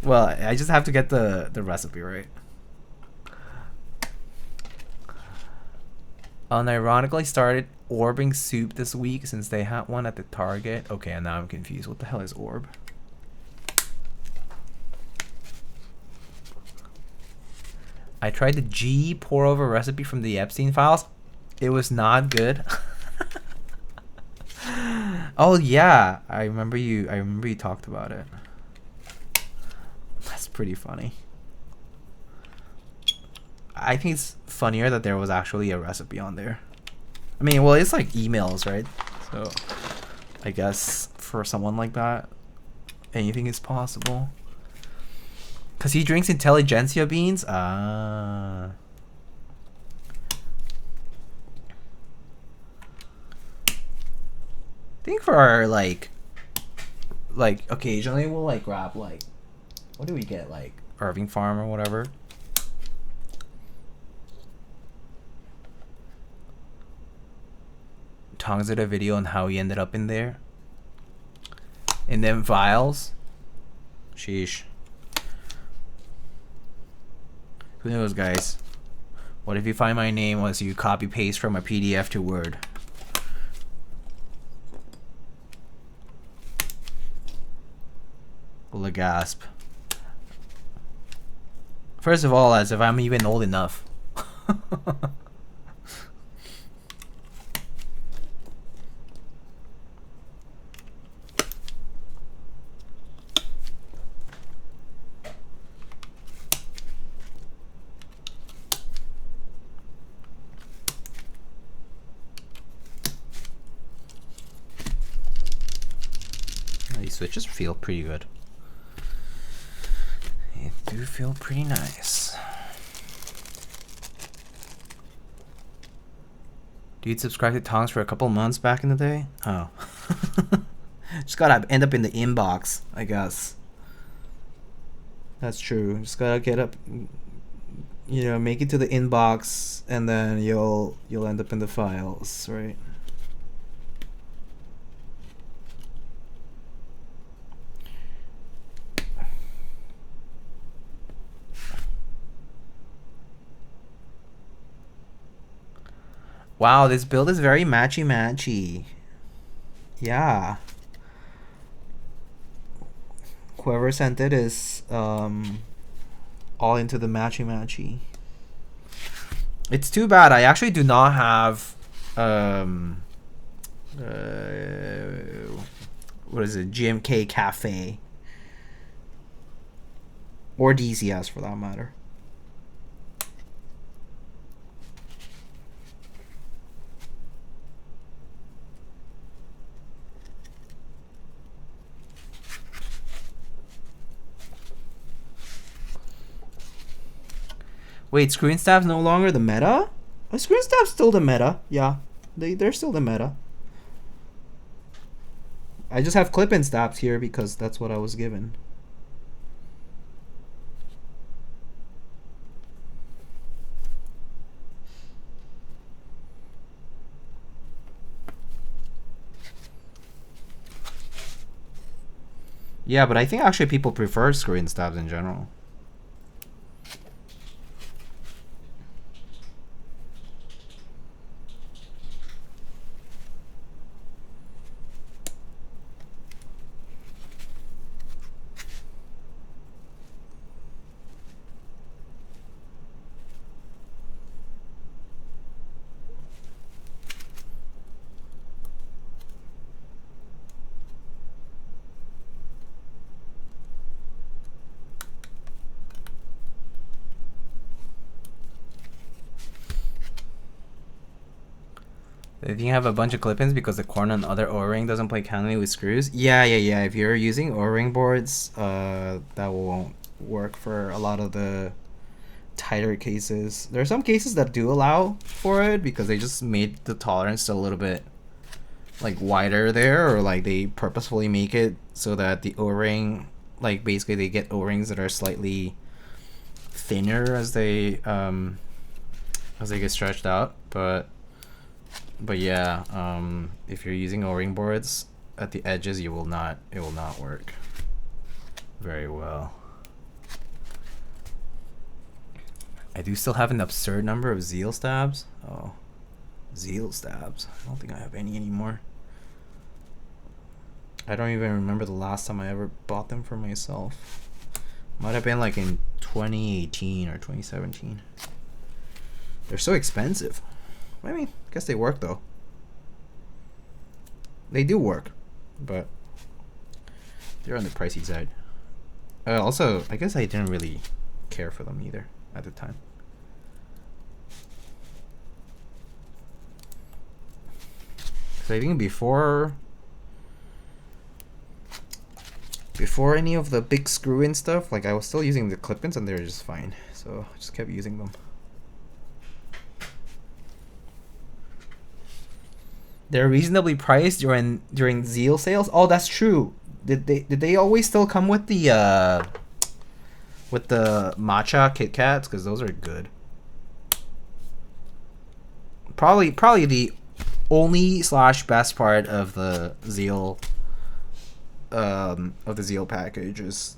Well, I just have to get the recipe right. Unironically started orbing soup this week since they had one at the Target. Okay, and now I'm confused. What the hell is orb? I tried the G pour over recipe from the Epstein files. It was not good. Oh yeah, I remember you talked about it. That's pretty funny. I think it's funnier that there was actually a recipe on there. I mean, well, it's like emails, right? So I guess for someone like that, anything is possible. Cause he drinks intelligentsia beans. I think for our like occasionally we'll like grab like, what do we get, like Irving Farm or whatever. Tongs did a video on how he ended up in there. In them files. Sheesh. Who knows, guys? What if you find my name once you copy paste from a PDF to Word? Will a gasp. First of all, as if I'm even old enough. These switches feel pretty good. They do feel pretty nice. Dude subscribed to Tongs for a couple months back in the day. Oh. Just gotta end up in the inbox, I guess. That's true. Just gotta get up, you know, make it to the inbox, and then you'll end up in the files, right? Wow, this build is very matchy-matchy. Yeah. Whoever sent it is all into the matchy-matchy. It's too bad. I actually do not have what is it? GMK Cafe. Or DCS for that matter. Wait, screen staff's no longer the meta? Oh, screen staff's still the meta. Yeah, they're still the meta. I just have clip-in staffs here because that's what I was given. Yeah, but I think actually people prefer screen staffs in general. If you have a bunch of clip-ins because the corn and other O-ring doesn't play cannily with screws, yeah. If you're using O-ring boards, that won't work for a lot of the tighter cases. There are some cases that do allow for it because they just made the tolerance a little bit like wider there, or like they purposefully make it so that the O-ring, like basically they get O-rings that are slightly thinner as they get stretched out, but yeah, if you're using O-ring boards at the edges, it will not work very well. I do still have an absurd number of Zeal stabs. Oh, Zeal stabs. I don't think I have any anymore. I don't even remember the last time I ever bought them for myself. Might have been like in 2018 or 2017. They're so expensive. I mean, I guess they work though. They do work, but they're on the pricey side. Also, I guess I didn't really care for them either at the time. So I think before any of the big screw-in stuff, like I was still using the clip-ins and they were just fine. So I just kept using them. They're reasonably priced during Zeal sales. Oh, that's true. Did they always still come with the matcha Keycaps? Because those are good. Probably the only slash best part of the Zeal package is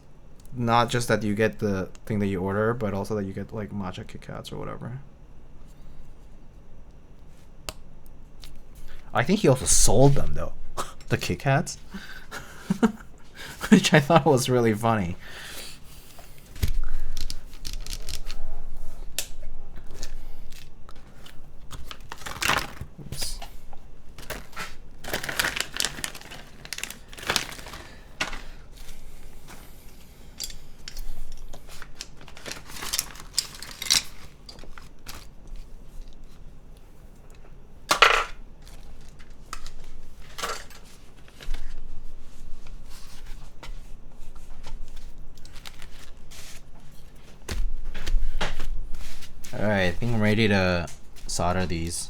not just that you get the thing that you order, but also that you get like matcha Keycaps or whatever. I think he also sold them though, the Keycaps, which I thought was really funny. Oops. Alright, I think I'm ready to solder these.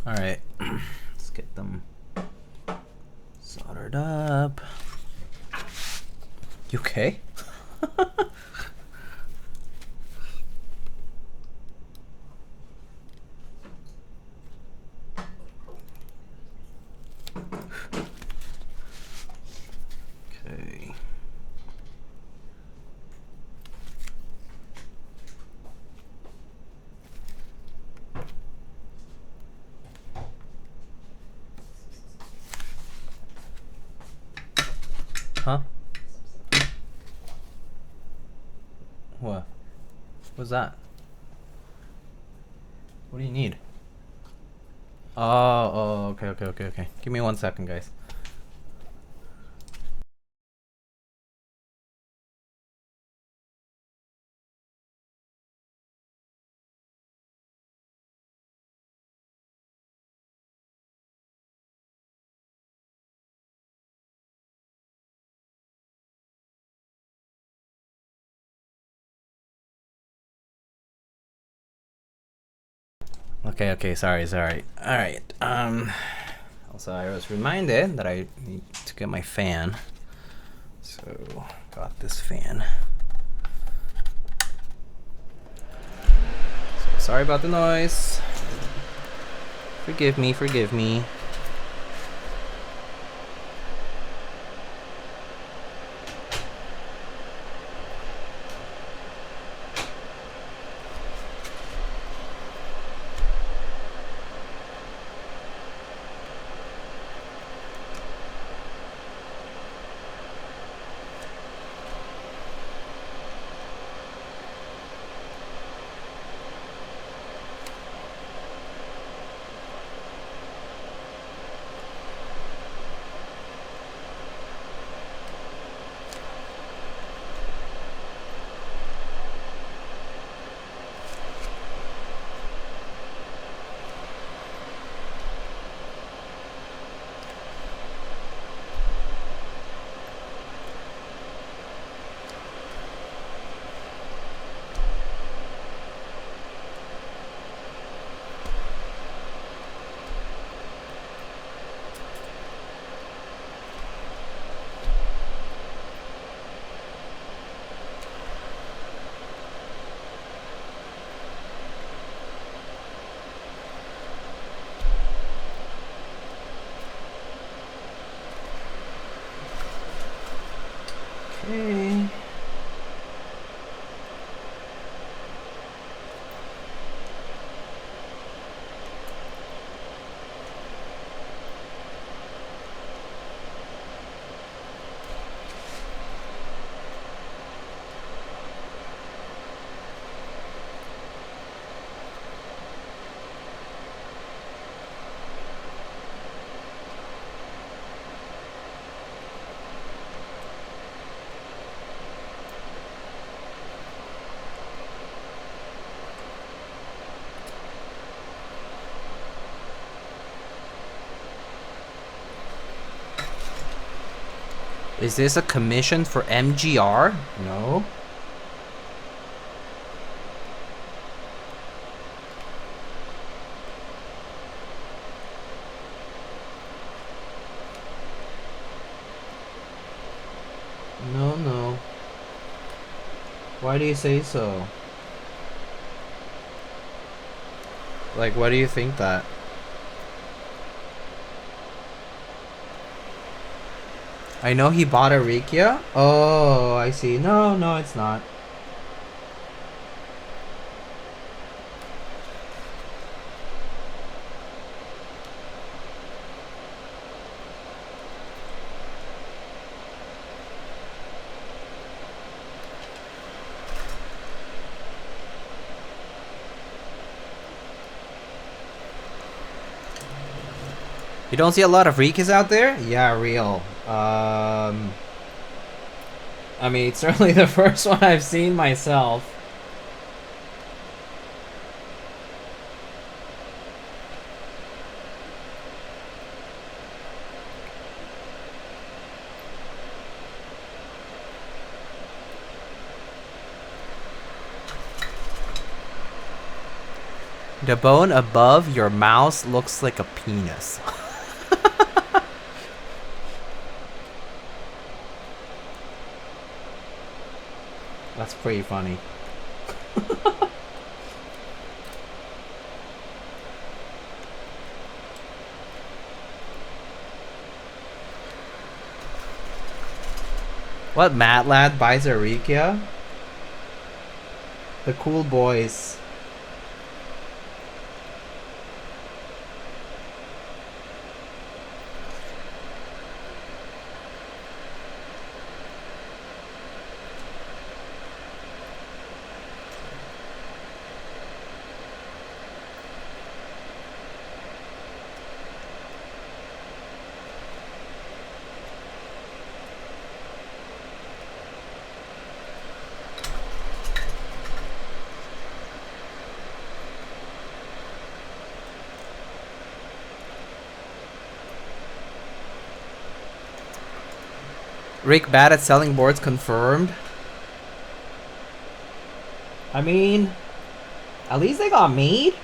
Alright, let's get them soldered up. You okay? Okay. Huh? What? What's that? What do you need? Oh, okay. Give me 1 second, guys. Okay, sorry. Alright, also I was reminded that I need to get my fan. So, got this fan. So, sorry about the noise. Forgive me. Okay. Is this a commission for MGR? No. No. Why do you say so? Like, why do you think that? I know he bought a Rikia. Oh, I see. No, it's not. You don't see a lot of Rikas out there? Yeah, real. I mean, it's certainly the first one I've seen myself. The bone above your mouse looks like a penis. That's pretty funny. What mad lad buys a Rikia? The cool boys. Rick bad at selling boards confirmed. I mean, at least they got made.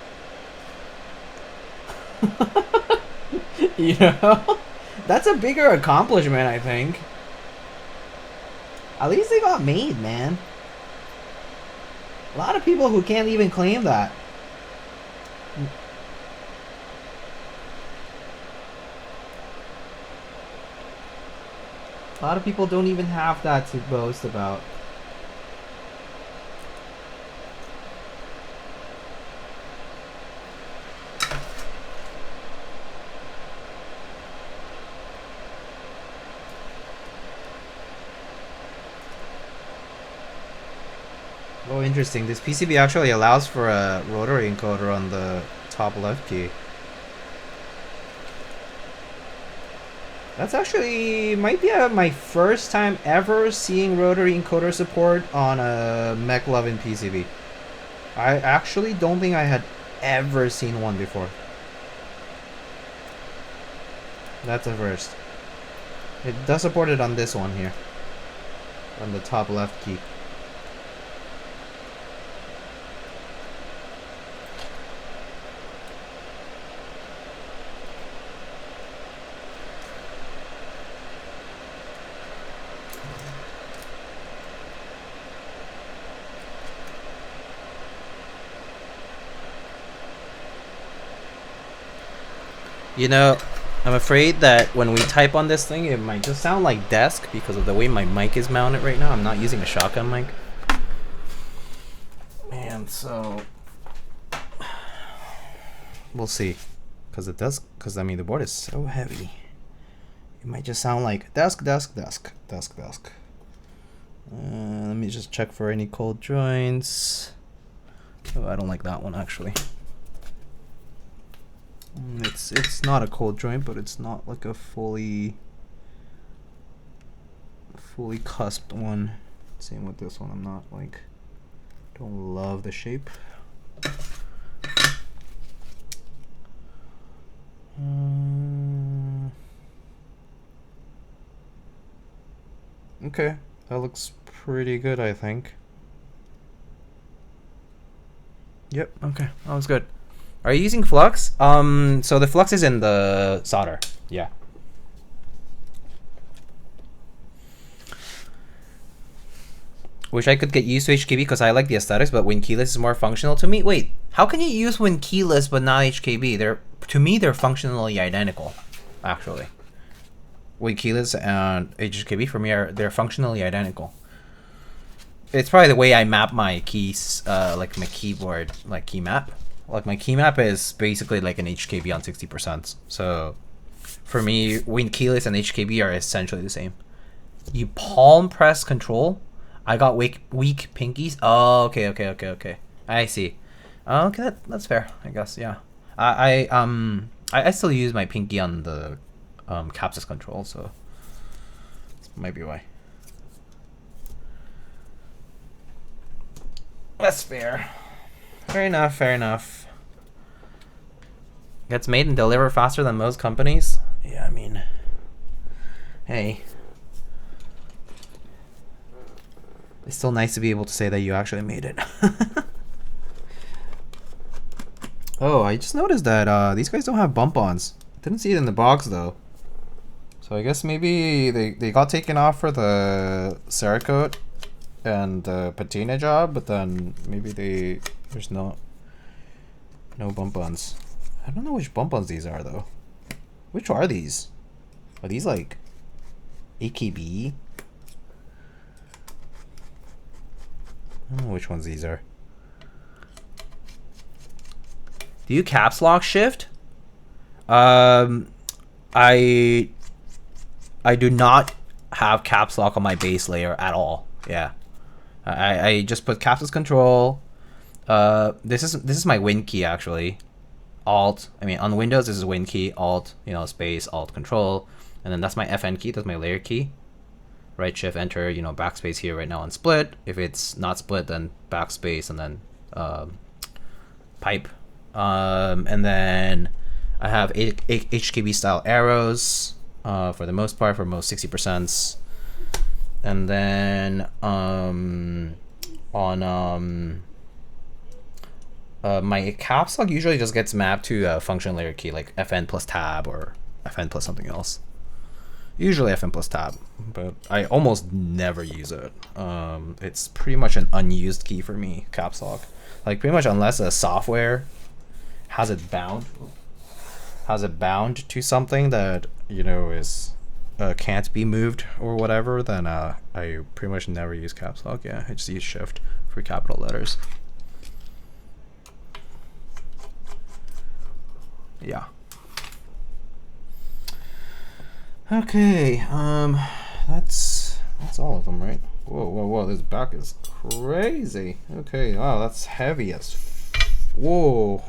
You know? That's a bigger accomplishment, I think. At least they got made, man. A lot of people who can't even claim that. A lot of people don't even have that to boast about. Oh, interesting. This PCB actually allows for a rotary encoder on the top left key. That's actually might be my first time ever seeing rotary encoder support on a McLovin PCB. I actually don't think I had ever seen one before. That's a first. It does support it on this one here. On the top left key. You know, I'm afraid that when we type on this thing, it might just sound like desk because of the way my mic is mounted right now. I'm not using a shotgun mic. Man, so we'll see. Because it does, because I mean, the board is so heavy. It might just sound like desk. Let me just check for any cold joints. Oh, I don't like that one actually. It's not a cold joint, but it's not like a fully cusped one. Same with this one. I'm not like, don't love the shape. Okay, that looks pretty good, I think. Yep, okay, that was good. Are you using flux? So the flux is in the solder. Yeah. Wish I could get used to HKB because I like the aesthetics, but when keyless is more functional to me. Wait, how can you use when keyless but not HKB? To me they're functionally identical, actually. When keyless and HKB for me they're functionally identical. It's probably the way I map my keys, like my keyboard, like key map. Like my key map is basically like an HKB on 60%. So for me, when keyless and HKB are essentially the same. You palm press control. I got weak pinkies. Oh, okay. I see. Okay, that's fair, I guess. Yeah. I still use my pinky on the capsus control, so this might be why. That's fair. Fair enough. Gets made and delivered faster than most companies. Yeah, I mean, hey. It's still nice to be able to say that you actually made it. Oh, I just noticed that these guys don't have bump-ons. Didn't see it in the box though. So I guess maybe they got taken off for the Cerakote and the patina job, but then maybe there's no bump-ons. I don't know which bump-ons these are though. Which are these? Are these like AKB? I don't know which ones these are. Do you caps lock shift? I do not have caps lock on my base layer at all. Yeah. I just put capsus control. This is my Win key actually. Alt. I mean on Windows this is Win key, Alt, space, Alt control, and then that's my FN key, that's my layer key. Right shift enter, backspace here right now on split. If it's not split, then backspace and then pipe. And then I have HKB style arrows for the most part, for most 60%. And then on my caps lock usually just gets mapped to a function layer key like FN plus tab or FN plus something else. Usually FN plus tab, but I almost never use it. It's pretty much an unused key for me, caps lock. Like pretty much unless a software has it bound to something that is can't be moved or whatever, then I pretty much never use caps lock. Yeah, I just use shift for capital letters. Yeah. Okay, that's all of them, right? Whoa, this back is crazy. Okay, wow, that's heavy as whoa.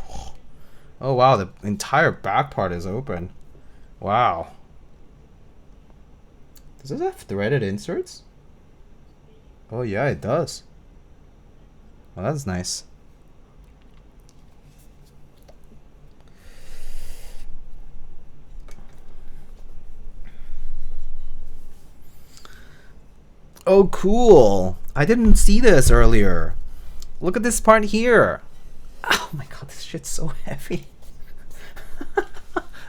Oh wow, the entire back part is open. Wow. Does this have threaded inserts? Oh yeah, it does. Well, that's nice. Oh, cool. I didn't see this earlier. Look at this part here. Oh my god, this shit's so heavy.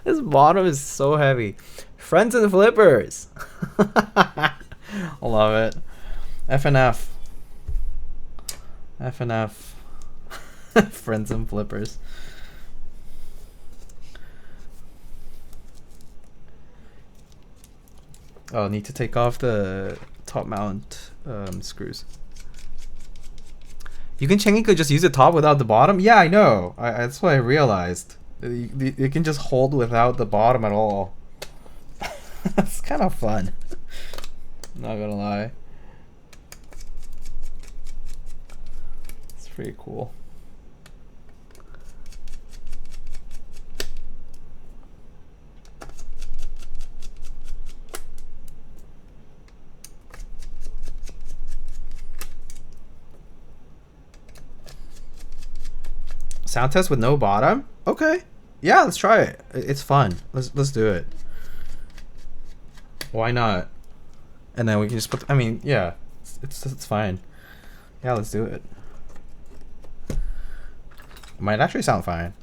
This bottom is so heavy. Friends and flippers. I love it. FNF. FNF. Friends and flippers. Oh, need to take off the top mount screws. You can technically just use the top without the bottom? Yeah, I know. That's what I realized. You can just hold without the bottom at all. That's kind of fun. Not gonna lie. It's pretty cool. Sound test with no bottom? Okay. Yeah, let's try it. It's fun. Let's do it. Why not? And then we can just put, I mean, yeah, it's fine. Yeah, let's do it. It might actually sound fine.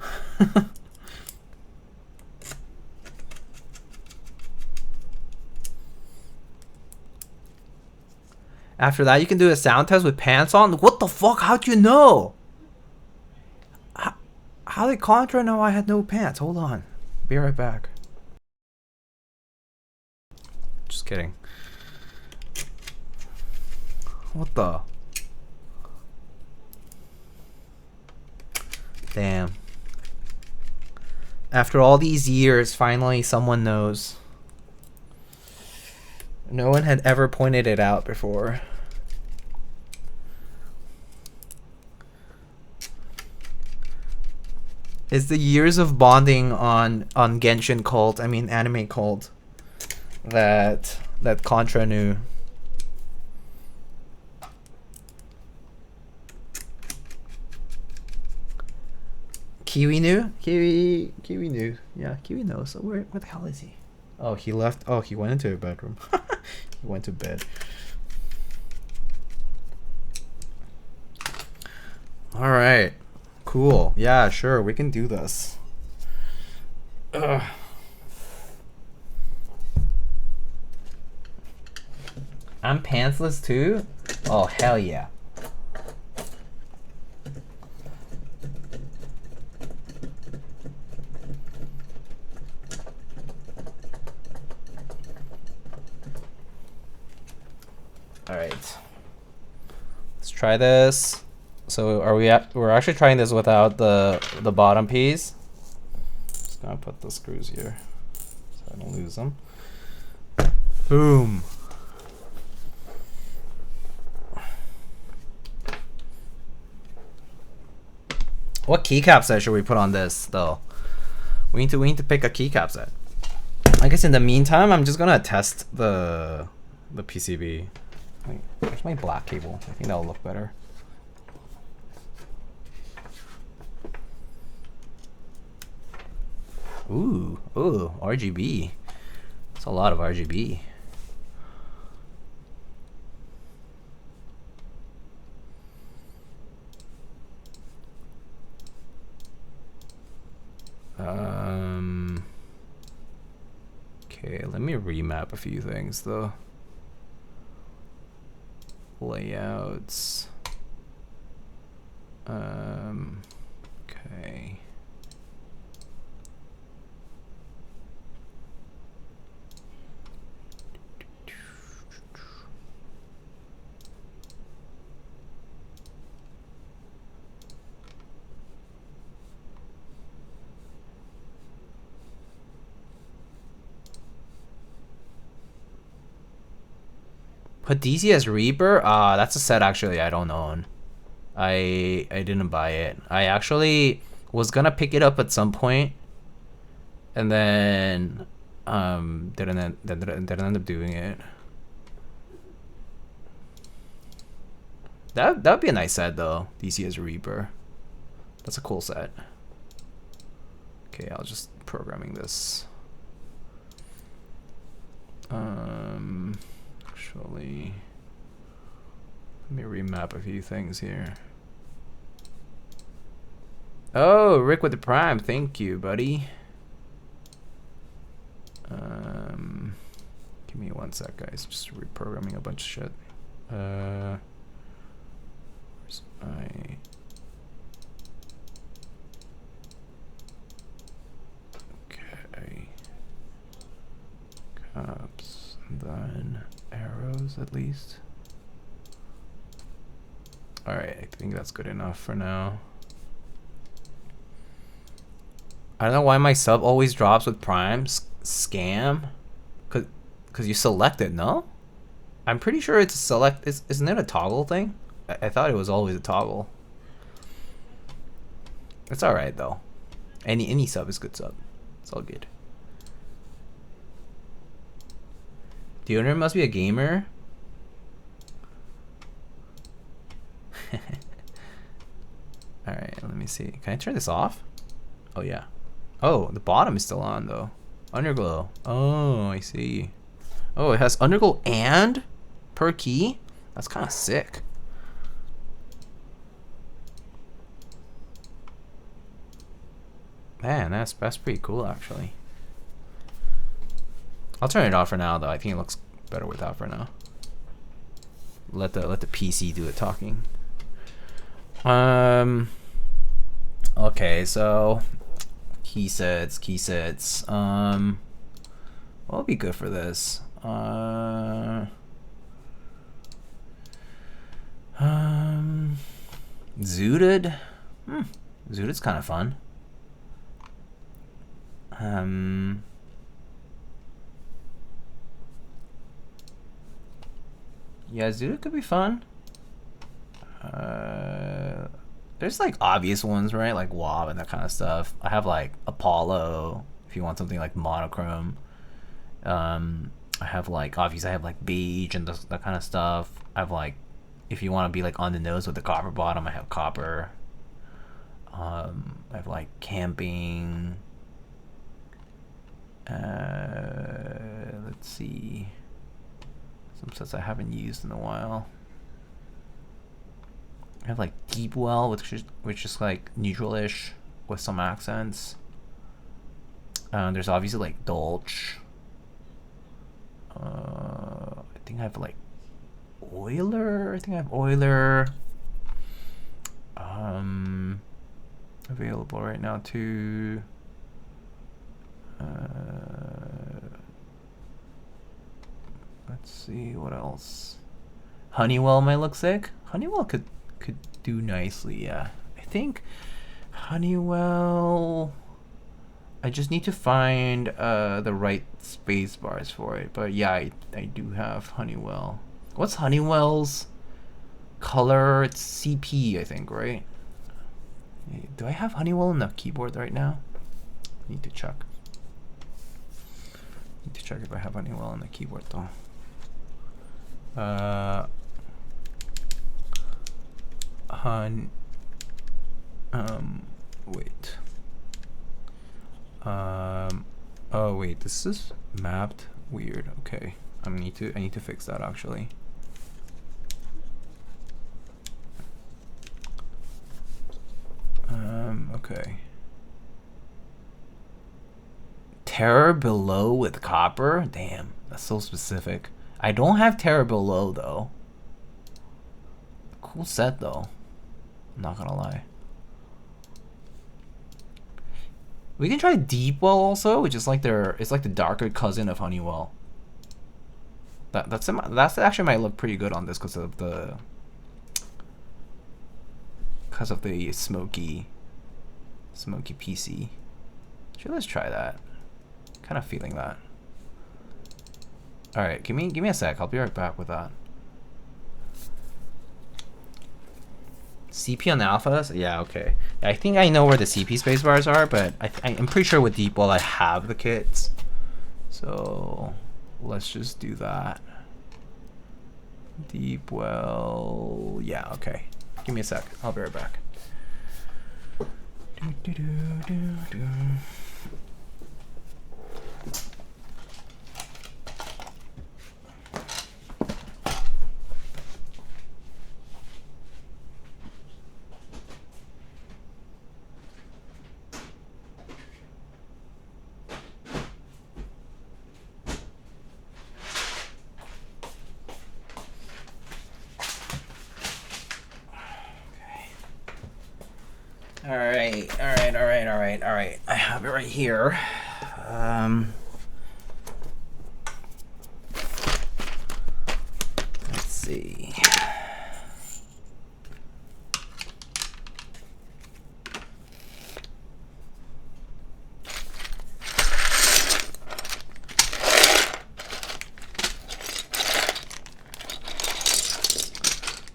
After that, you can do a sound test with pants on. What the fuck? How'd you know? How did Contra know I had no pants? Hold on. Be right back. Just kidding. What the? Damn. After all these years, finally someone knows. No one had ever pointed it out before. It's the years of bonding on Genshin Cult, I mean Anime Cult, that Contra knew. Kiwi knew? Kiwi knew. Yeah, Kiwi knows. So where the hell is he? Oh, he left. Oh, he went into a bedroom. He went to bed. All right. Cool. Yeah, sure. We can do this. Ugh. I'm pantsless too? Oh, hell yeah. All right. Let's try this. So we're actually trying this without the bottom piece. Just gonna put the screws here so I don't lose them. Boom. What keycap set should we put on this though? We need to pick a keycap set. I guess in the meantime I'm just gonna test the PCB. Wait, where's my black cable? I think that'll look better. Ooh, RGB. It's a lot of RGB. Okay, let me remap a few things though. Layouts. Okay. Put DC as Reaper? That's a set actually I don't own. I didn't buy it. I actually was gonna pick it up at some point, and then didn't end up doing it. That'd be a nice set though. DC as Reaper. That's a cool set. Okay, I'll just programming this. Actually, let me remap a few things here. Oh, Rick with the Prime, thank you, buddy. Give me one sec, guys. Just reprogramming a bunch of shit. Where's my... Okay. Caps, and then arrows at least. Alright, I think that's good enough for now. I don't know why my sub always drops with Prime. Scam? Cause you select it, no? I'm pretty sure it's a select. Isn't it a toggle thing? I thought it was always a toggle. It's alright though. Any sub is good sub. It's all good. The owner must be a gamer. Alright, let me see. Can I turn this off? Oh yeah. Oh, the bottom is still on though. Underglow. Oh, I see. Oh, it has underglow and per key? That's kind of sick. Man, that's pretty cool actually. I'll turn it off for now though. I think it looks better without for now. Let the PC do the talking. Okay, so key sets. What would be good for this? Zooted. Zooted's kind of fun. Yeah, Zooted could be fun. There's like obvious ones, right? Like Wob and that kind of stuff. I have like Apollo if you want something like monochrome. I have like obviously I have like beige and that kind of stuff. I have like if you want to be like on the nose with the copper bottom, I have copper. I have like camping. Let's see. Some sets I haven't used in a while. I have like Deepwell, which is like neutral-ish with some accents. There's obviously like Dolce. I think I have like Euler. Available right now too. Let's see what else. Honeywell might look sick. Honeywell could do nicely, yeah. I think Honeywell. I just need to find the right space bars for it. But yeah, I do have Honeywell. What's Honeywell's color? It's CP, I think, right? Do I have Honeywell on the keyboard right now? Need to check. Need to check if I have Honeywell on the keyboard though. Wait. Oh wait, this is mapped weird. Okay, I need to fix that actually. Okay. Terror below with copper? Damn, that's so specific. I don't have Terror below though. Cool set though. I'm not gonna lie. We can try Deepwell also, which is like it's like the darker cousin of Honeywell. That's actually might look pretty good on this because of the smoky PC. Sure, let's try that. Kind of feeling that. All right, give me a sec. I'll be right back with that. CP on alphas? Yeah, okay. I think I know where the CP spacebars are, but I'm pretty sure with Deepwell I have the kits. So let's just do that. Deepwell. Yeah, okay. Give me a sec. I'll be right back. All right. I have it right here. Let's see.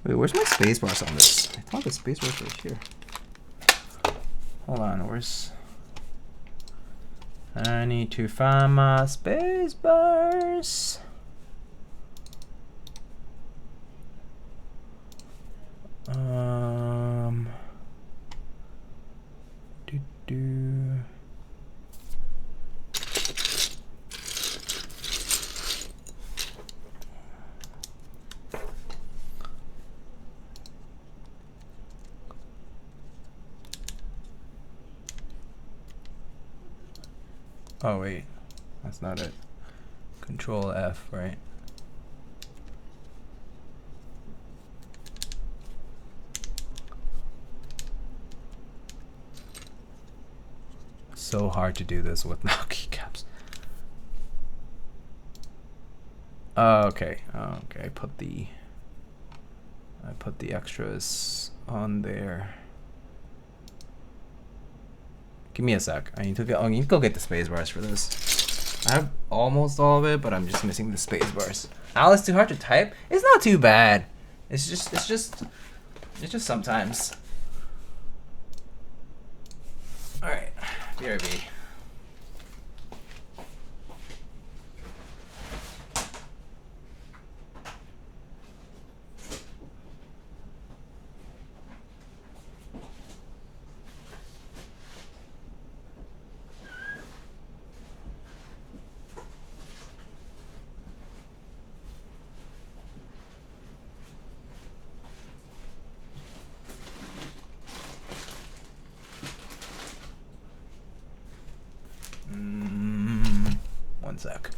Wait, where's my spacebars on this? I thought the spacebars were right here. Hold on, where's... I need to find my space bars. Oh wait, that's not it. Control F, right? So hard to do this with no keycaps. Okay, okay. I put the extras on there. Give me a sec. I need to go get the space bars for this. I have almost all of it, but I'm just missing the space bars. Ow, it's too hard to type. It's not too bad. It's just sometimes. All right, BRB. One sec.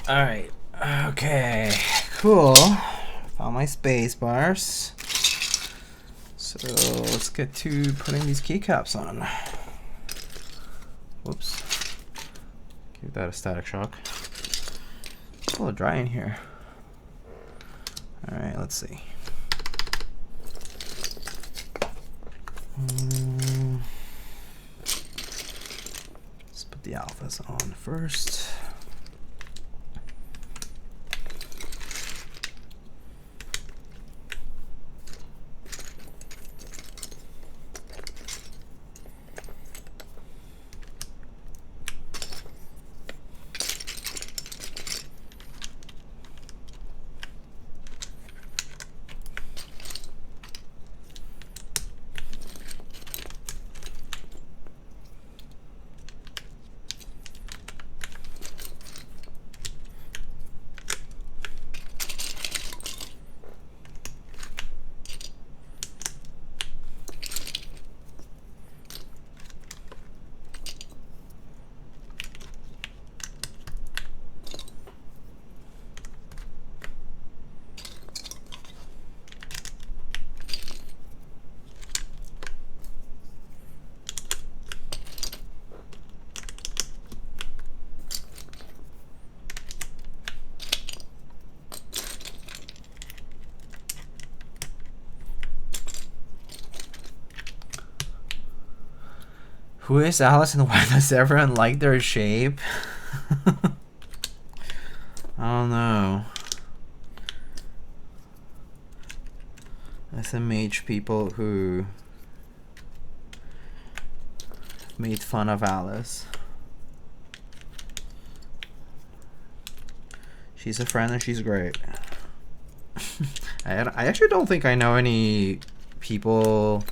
All right. Okay. Cool. Found my space bars. So let's get to putting these keycaps on. Whoops. Give that a static shock. It's a little dry in here. All right. Let's see. Let's put the alphas on first. Who is Alice and why does everyone like their shape? I don't know. SMH people who made fun of Alice. She's a friend and she's great. I actually don't think I know any people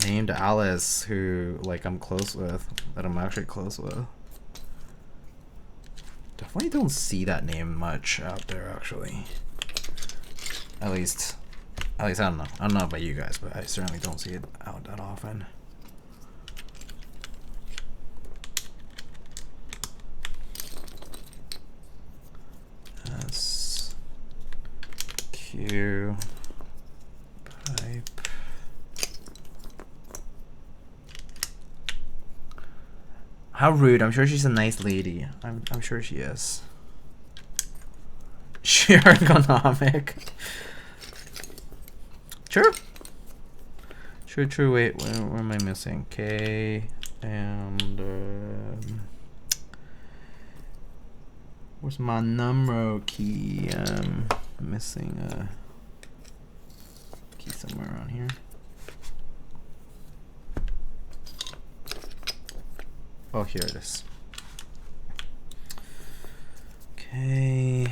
named Alice who like I'm close with, that I'm actually close with. Definitely don't see that name much out there actually. At least I don't know. I don't know about you guys, but I certainly don't see it out that often. S Q pipe. How rude. I'm sure she's a nice lady. I'm sure she is. Sheer ergonomic. True. True. Wait, where am I missing? K and where's my number key? Missing a key somewhere around here. Oh, here it is. Okay,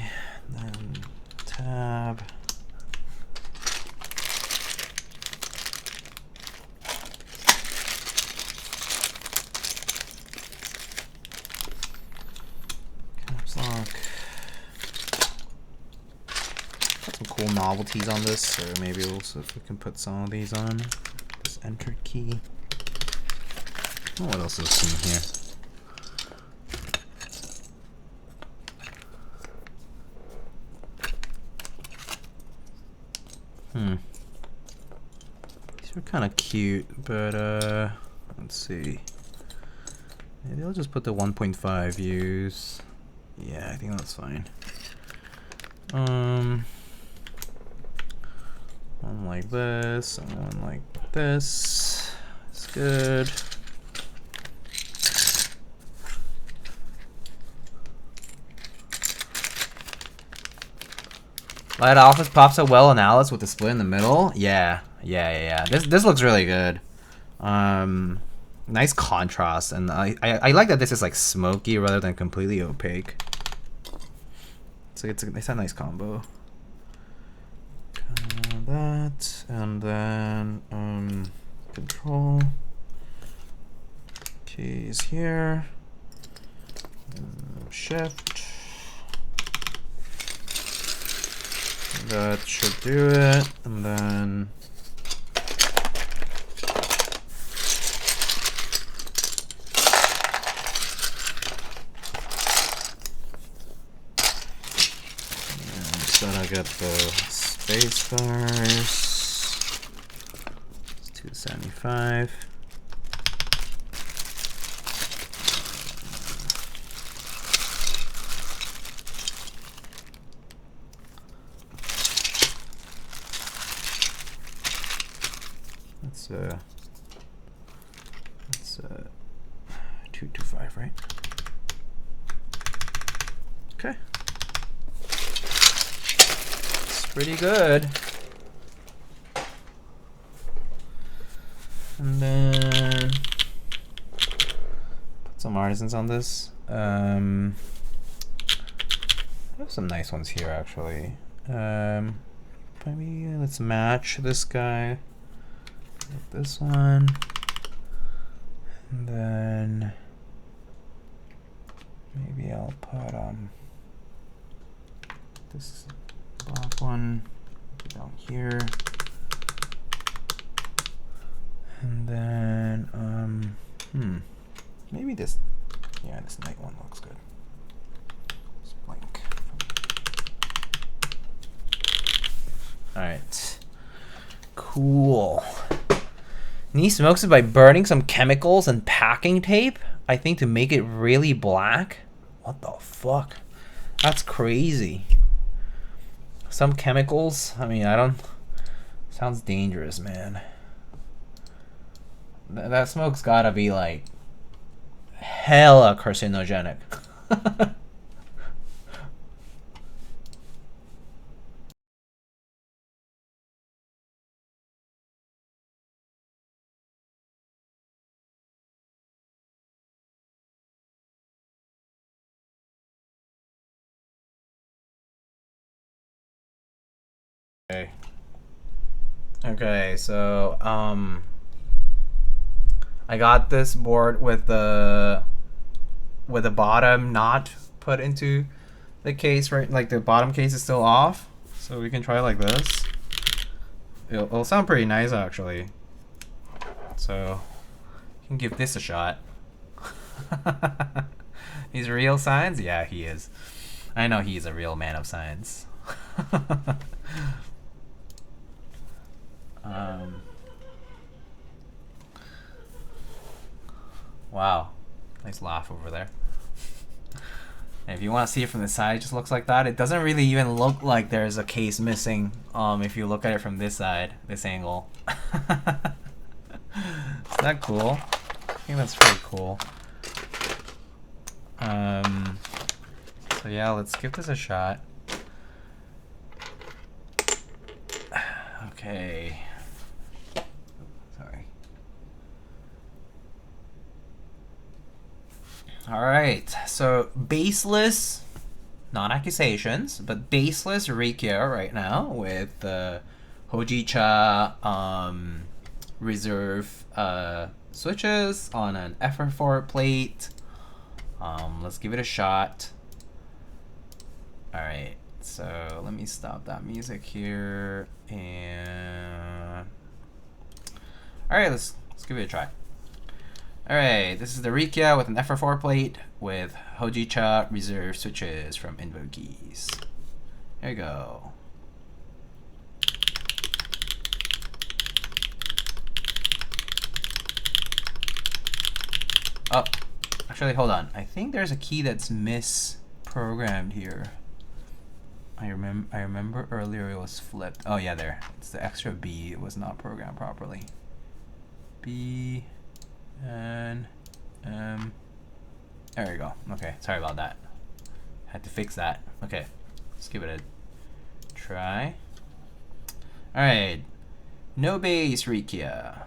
then tab. Caps lock. Got some cool novelties on this, so maybe we'll see if we can put some of these on. This enter key. Oh, what else is in here? These are kind of cute, but let's see. Maybe I'll just put the 1.5 views. Yeah, I think that's fine. One like this, and one like this. It's good. Light Office pops up well in Alice with the split in the middle. Yeah. This looks really good. Nice contrast, and I like that this is like smoky rather than completely opaque. It's a nice combo. That, and then control keys here. Shift. That should do it, and then then I get the space bars. It's 275. That's 225, right? Okay. It's pretty good. And then put some artisans on this. I have some nice ones here actually. Maybe let's match this guy with this one, and then maybe I'll put this black one down here, and then maybe this, yeah, this night one looks good. It's blank. All right, cool. And he smokes it by burning some chemicals and packing tape, I think, to make it really black. What the fuck? That's crazy. Some chemicals, I mean, I don't, sounds dangerous, man. That smoke's gotta be like hella carcinogenic. Okay. Okay, so I got this board with the bottom not put into the case, right? Like the bottom case is still off. So we can try like this. It'll sound pretty nice actually. So you can give this a shot. These real science? Yeah, he is. I know he's a real man of science. Wow, nice laugh over there. And if you want to see it from the side, it just looks like that. It doesn't really even look like there's a case missing if you look at it from this side, this angle. Isn't that cool? I think that's pretty cool. So yeah, let's give this a shot. Okay. Sorry. All right. So baseless, not accusations, but baseless Rikia right now with the Hojicha reserve switches on an FR4 plate. Let's give it a shot. All right. So let me stop that music here, and all right, let's give it a try. All right, this is the Rikia with an FR4 plate with Hojicha reserve switches from Invokeys. There you go. Oh, actually, hold on. I think there's a key that's misprogrammed here. I remember earlier it was flipped. Oh yeah, there. It's the extra B. It was not programmed properly. B and M. There we go. Okay, sorry about that. Had to fix that. Okay, let's give it a try. All right, no bass Rikia.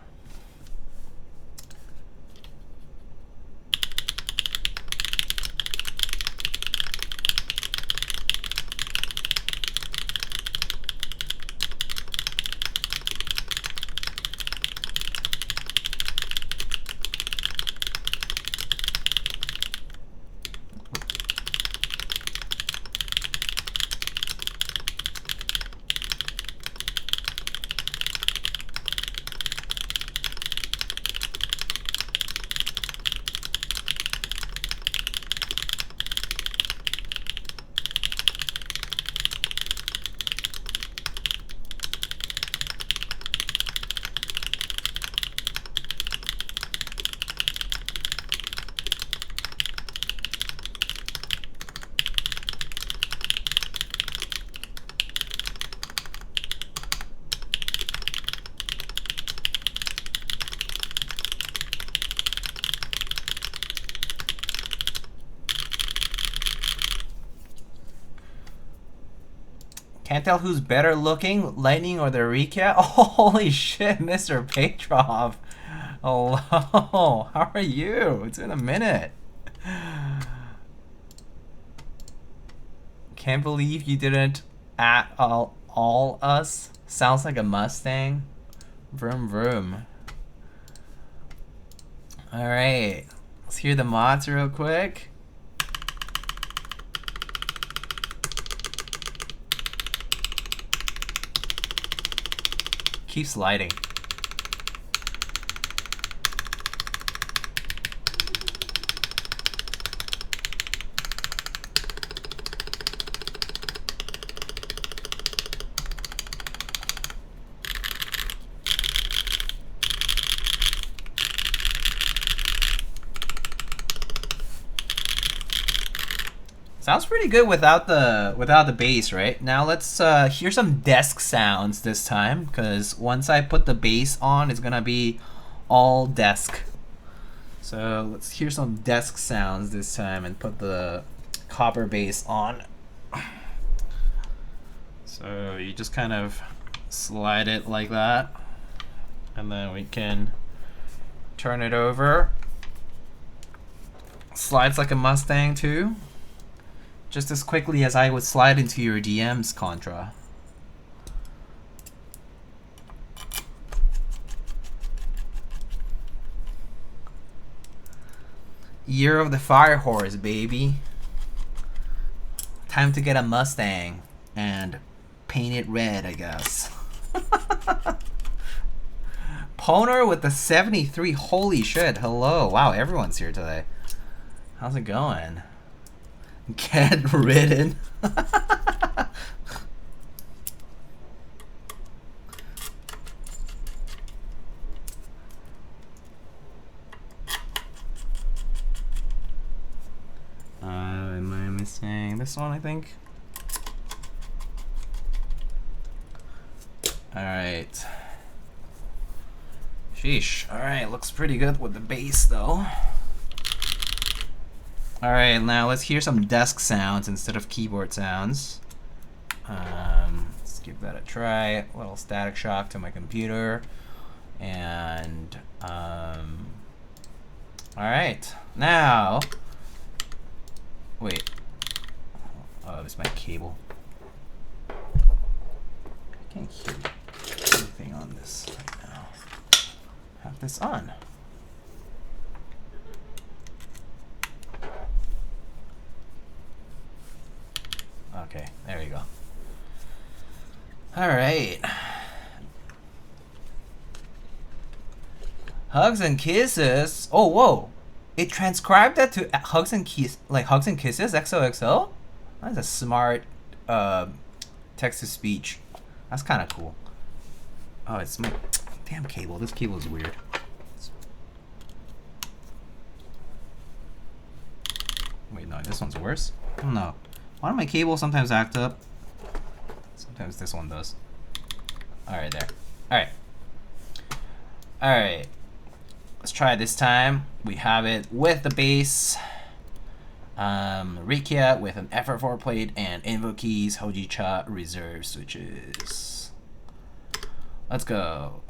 Can't tell who's better looking, Lightning or the Rikia? Oh, holy shit, Mr. Petrov. Hello, how are you? It's been a minute. Can't believe you didn't at all us. Sounds like a Mustang. Vroom vroom. Alright, let's hear the mods real quick. Keep sliding. Sounds pretty good without the bass, right? Now let's hear some desk sounds this time, because once I put the bass on, it's gonna be all desk. So let's hear some desk sounds this time and put the copper bass on. So you just kind of slide it like that, and then we can turn it over. Slides like a Mustang too. Just as quickly as I would slide into your DMs, Contra. Year of the Fire Horse, baby. Time to get a Mustang and paint it red, I guess. Poner with the 73. Holy shit. Hello. Wow, everyone's here today. How's it going? Get ridden. Am I missing this one, I think? Alright. Sheesh. Alright, looks pretty good with the bass though. Alright, now let's hear some desk sounds instead of keyboard sounds. Let's give that a try. A little static shock to my computer. And, alright. Now, wait. Oh, it's my cable. I can't hear anything on this right now. Have this on. Okay, there you go. All right. Hugs and kisses. Oh, whoa! It transcribed that to hugs and kiss, like hugs and kisses. XOXO. That's a smart text to speech. That's kind of cool. Oh, it's my damn cable. This cable is weird. Wait, no, this one's worse. I don't know. Why do my cables sometimes act up? Sometimes this one does. Alright, there. Alright. Alright. Let's try it this time. We have it with the bass. Rikia with an FR4 plate and Invokeys Hojicha reserve switches. Let's go.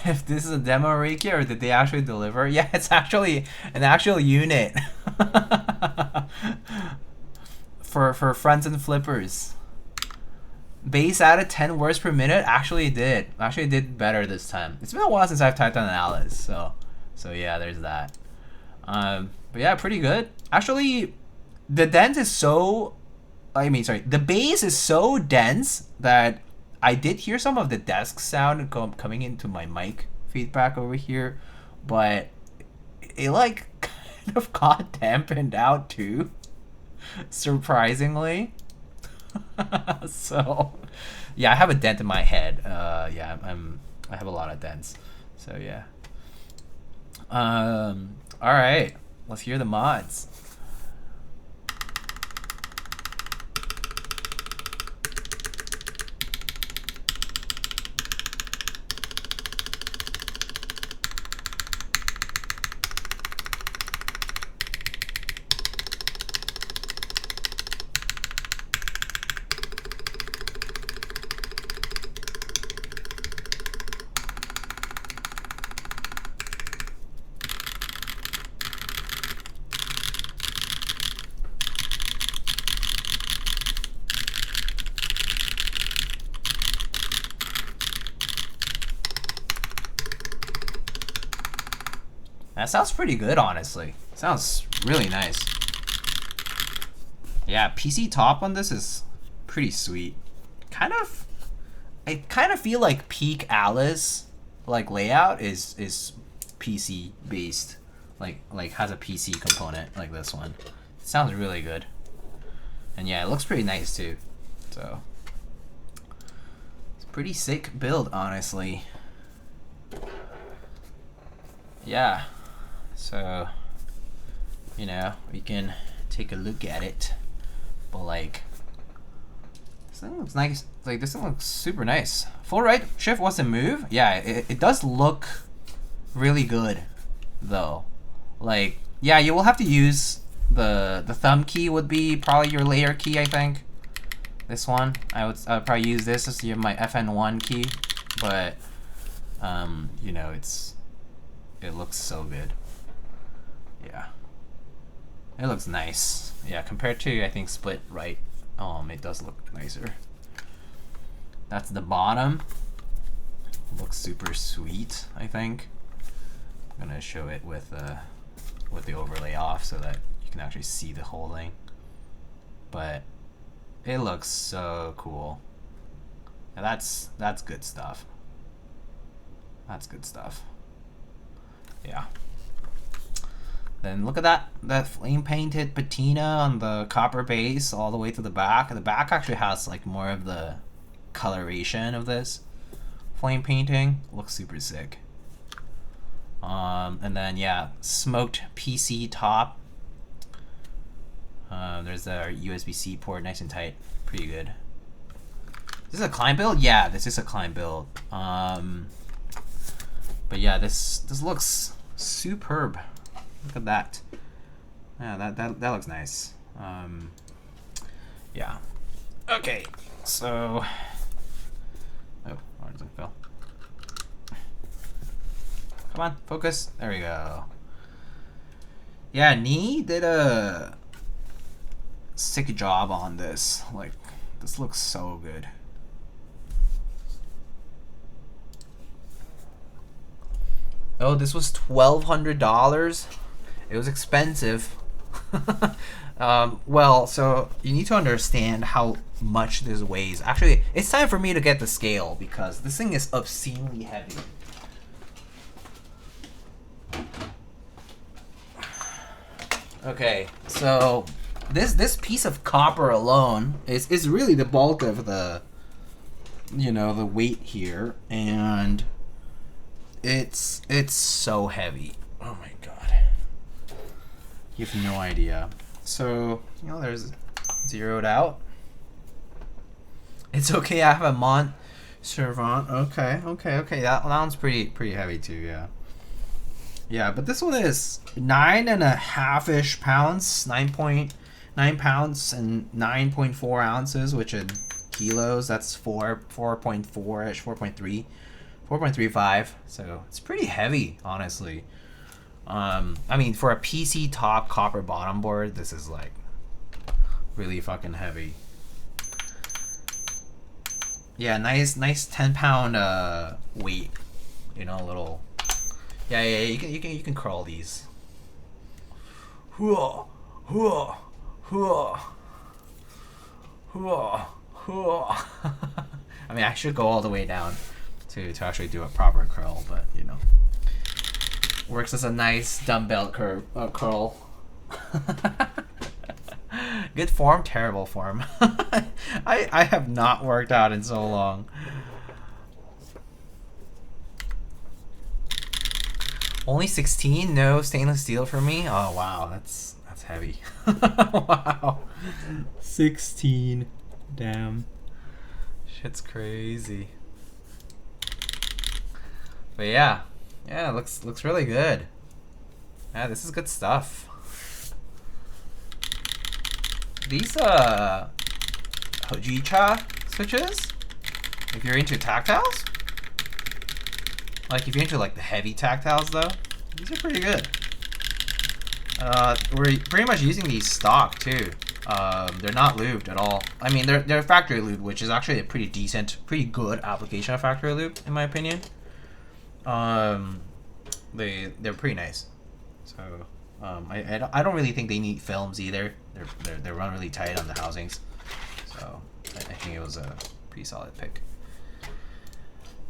If this is a demo, Rikia, or did they actually deliver? Yeah, it's actually an actual unit for fronts and flippers. Bass added 10 words per minute. Actually did better this time. It's been a while since I've typed on Alice, so yeah, there's that. But yeah, pretty good. Actually, the dent is so, the bass is so dense that I did hear some of the desk sound coming into my mic feedback over here, but it like kind of got dampened out too, surprisingly. So yeah, I have a dent in my head. Yeah, I have a lot of dents. So yeah. All right, let's hear the mods. That sounds pretty good, honestly. Sounds really nice. Yeah, PC top on this is pretty sweet. I kind of feel like peak Alice like layout is PC based, like has a PC component like this one. It sounds really good, and yeah, it looks pretty nice too. So it's a pretty sick build, honestly. Yeah, so you know, we can take a look at it, but like this thing looks nice. Like this thing looks super nice. Full right shift wasn't move. Yeah, it does look really good though. Like yeah, you will have to use the thumb key would be probably your layer key, I think. This one I would probably use this as my FN1 key, but you know, it looks so good. Yeah, it looks nice. Yeah, compared to I think split right, it does look nicer. That's the bottom. Looks super sweet, I think. I'm gonna show it with the overlay off so that you can actually see the whole thing. But it looks so cool. Now that's good stuff. That's good stuff. Yeah. Then look at that flame painted patina on the copper base all the way to the back. The back actually has like more of the coloration of this flame painting. Looks super sick. And then yeah, smoked PC top. There's the USB-C port, nice and tight, pretty good. This is a climb build? Yeah, this is a climb build. But yeah, this looks superb. Look at that. Yeah, that looks nice. Yeah. Okay, so oh, orange fell. Come on, focus. There we go. Yeah, Knee did a sick job on this. Like, this looks so good. Oh, this was $1,200. It was expensive. Well, so you need to understand how much this weighs. Actually, it's time for me to get the scale because this thing is obscenely heavy. Okay, so this piece of copper alone is really the bulk of the, you know, the weight here, and it's so heavy. Oh my god, you have no idea. So you know, there's zeroed out. It's okay. I have a Mont Servant. Okay. That one's pretty heavy too. Yeah. Yeah, but this one is 9.5-ish pounds, 9.9 pounds and 9.4 ounces, which in kilos, that's 4.4-ish, 4.3, 4.35. So it's pretty heavy, honestly. I mean, for a PC top copper bottom board, this is like really fucking heavy. Yeah, nice 10-pound weight. You know, a little. Yeah, you can curl these. I mean, I should go all the way down to actually do a proper curl, but you know, works as a nice dumbbell curl. Good form, terrible form. I have not worked out in so long. Only 16? No stainless steel for me? Oh wow, that's heavy. Wow. 16. Damn. Shit's crazy. But yeah. Yeah, it looks really good. Yeah, this is good stuff. These Hojicha switches, if you're into tactiles, like if you're into like the heavy tactiles though, these are pretty good. We're pretty much using these stock too. They're not lubed at all. I mean, they're factory lube, which is actually a pretty decent, pretty good application of factory lube in my opinion. They're pretty nice. So I don't really think they need films either. They run really tight on the housings. So I think it was a Pretty solid pick.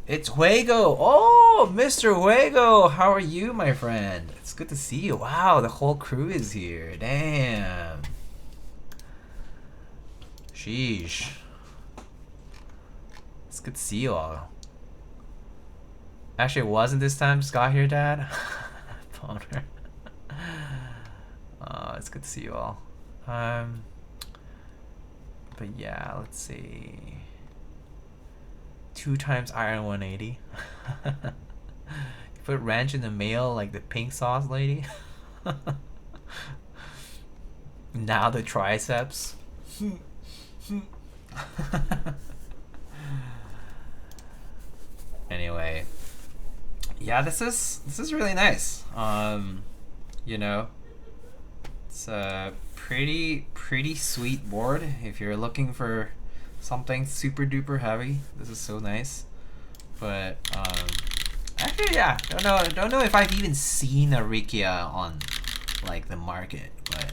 It's Huego. Oh, Mr. Huego, how are you, my friend? It's good to see you. Wow, the whole crew is here. Damn. Sheesh. It's good to see you all. Actually, it wasn't this time. Just got here, Dad. Boner. It's good to see you all. But yeah, let's see. 2 times iron 180. You put ranch in the mail like the pink sauce lady. Now the triceps. Anyway, yeah, this is really nice. You know, it's a pretty sweet board if you're looking for something super duper heavy. This is so nice. But actually, yeah, don't know if I've even seen a Rikia on like the market, but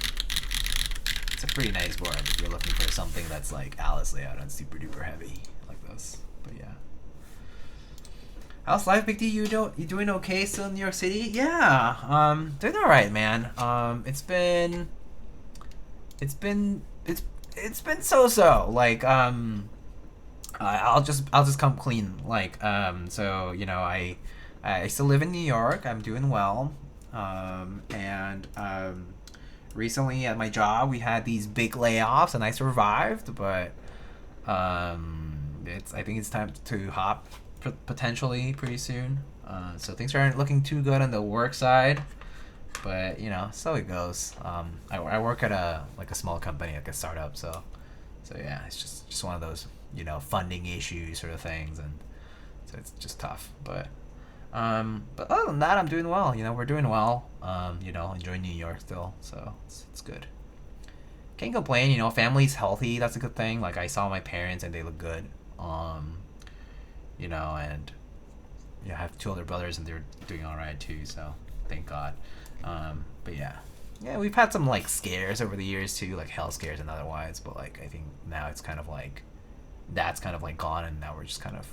it's a pretty nice board if you're looking for something that's like Alice layout and super duper heavy like this. But yeah. How's life, Big D? You doing okay still in New York City? Yeah, doing all right, man. It's been so. Like, I'll just come clean. Like, so you know, I still live in New York. I'm doing well. And recently at my job we had these big layoffs and I survived, but I think it's time to hop potentially pretty soon. So things aren't looking too good on the work side, but you know, so it goes. I work at a small company, like a startup, so yeah, it's just one of those, you know, funding issues sort of things, and so it's just tough. But other than that, I'm doing well. You know, we're doing well. You know, enjoying New York still, so it's good. Can't complain. You know, family's healthy. That's a good thing. Like, I saw my parents and they look good. You know, and I have 2 older brothers and they're doing all right too. So thank God. But yeah, we've had some like scares over the years too, like health scares and otherwise. But like, I think now it's kind of like that's kind of like gone, and now we're just kind of,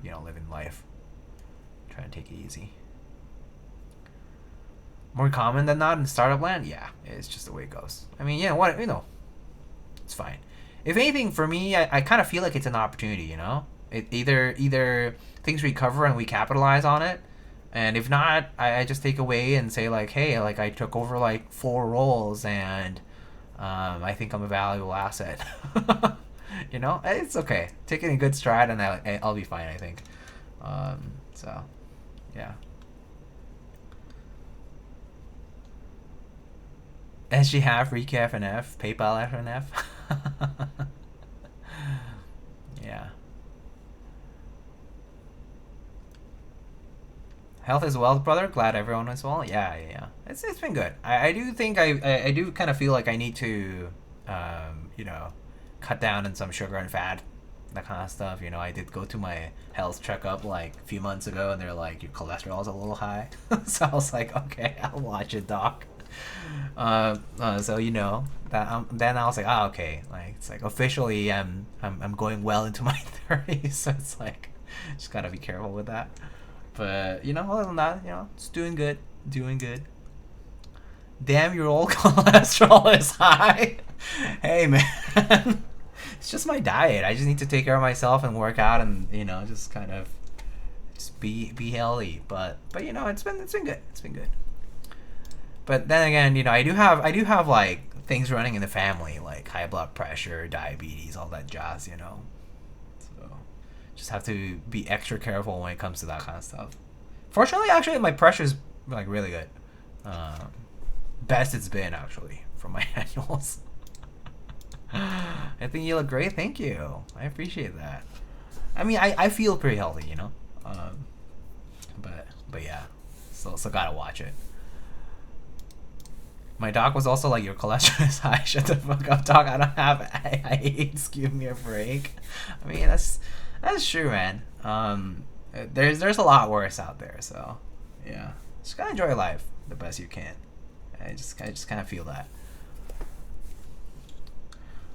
you know, living life, trying to take it easy. More common than not in startup land. Yeah, it's just the way it goes. I mean, yeah, what, you know, it's fine. If anything, for me, I kind of feel like it's an opportunity. You know, it either things recover and we capitalize on it, and if not, I just take away and say like, hey, like I took over like 4 roles and I think I'm a valuable asset. You know, it's okay. Take it in good stride and I'll be fine, I think. So yeah. SG half, Rikia FNF, PayPal FNF. Yeah. Health is wealth, brother. Glad everyone is well. Yeah. It's been good. I do think I do kind of feel like I need to, you know, cut down on some sugar and fat, that kind of stuff. You know, I did go to my health checkup like a few months ago, and they're like, your cholesterol's a little high. So I was like, okay, I'll watch it, doc. So you know that. Then I was like, okay, like it's like officially I'm going well into my 30s, so it's like just gotta be careful with that. But you know, other than that, you know, it's doing good. Damn, your old cholesterol is high. Hey man, it's just my diet. I just need to take care of myself and work out, and you know, just kind of just be healthy. But you know, it's been good. It's been good. But then again, you know, I do have like things running in the family, like high blood pressure, diabetes, all that jazz, you know. So just have to be extra careful when it comes to that kind of stuff. Fortunately, actually, my pressure's like really good. Best it's been actually from my annuals. I think you look great. Thank you. I appreciate that. I mean, I feel pretty healthy, you know. But yeah, so gotta watch it. My doc was also like, your cholesterol is high. Shut the fuck up, doc. I don't have AIDS. Give me a break. I mean, that's true, man. There's a lot worse out there. So yeah, just gotta enjoy life the best you can. I just kind of feel that.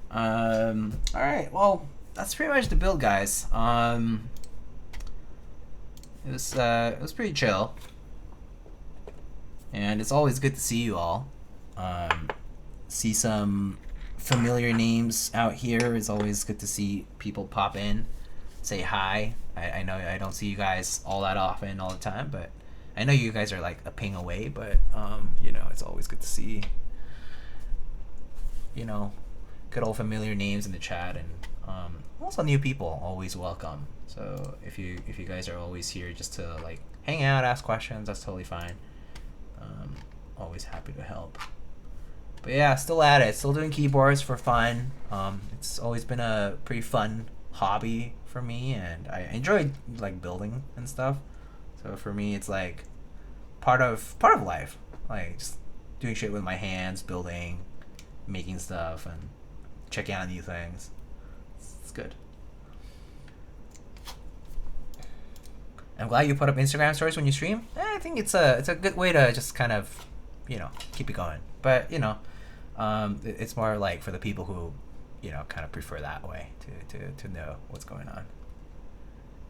All right. Well, that's pretty much the build, guys. It was pretty chill, and it's always good to see you all. See some familiar names out here. It's always good to see people pop in, say hi. I know I don't see you guys all that often, all the time, but I know you guys are like a ping away. But you know, it's always good to see, you know, good old familiar names in the chat, and also new people, always welcome. So if you guys are always here just to like hang out, ask questions, that's totally fine. Always happy to help. But yeah, still at it, still doing keyboards for fun. It's always been a pretty fun hobby for me, and I enjoy like building and stuff. So for me, it's like part of life, like just doing shit with my hands, building, making stuff, and checking out new things. It's good. I'm glad you put up Instagram stories when you stream. I think it's a good way to just kind of, you know, keep it going. But you know, it's more like for the people who, you know, kind of prefer that way to know what's going on.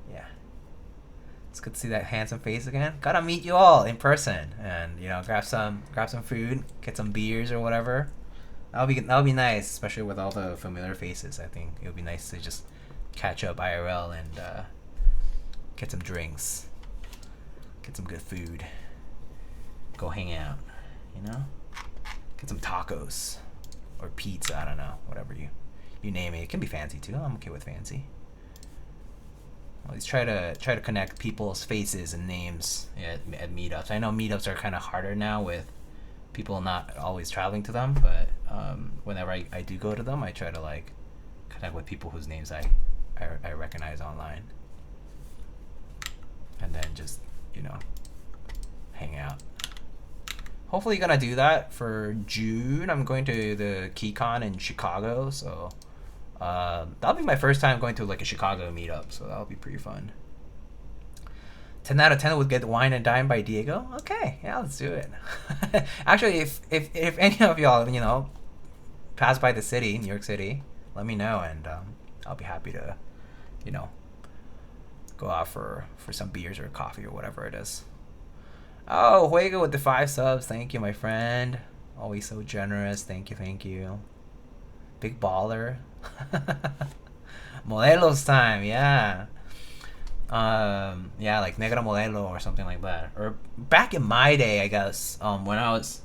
Yeah, it's good to see that handsome face again. Gotta meet you all in person, and you know, grab some food, get some beers or whatever. That'll be nice, especially with all the familiar faces. I think it would be nice to just catch up IRL and get some drinks, get some good food, go hang out, you know, get some tacos or pizza. I don't know, whatever you name it. It can be fancy too. I'm okay with fancy. Always try to connect people's faces and names at meetups. I know meetups are kind of harder now with people not always traveling to them, but whenever I do go to them, I try to like connect with people whose names I recognize online, and then just, you know, hang out. Hopefully gonna do that for June. I'm going to the KeyCon in Chicago, so that'll be my first time going to like a Chicago meetup, so that'll be pretty fun. 10 out of 10 would get Wine and Dine by Diego. Okay, yeah, let's do it. Actually, if any of y'all, you know, pass by the city, New York City, let me know, and I'll be happy to, you know, go out for some beers or coffee or whatever it is. Oh, Huego with the 5 subs. Thank you, my friend. Always so generous. Thank you. Big baller. Modelos time, yeah. Yeah, like Negra Modelo or something like that. Or back in my day, I guess, when I was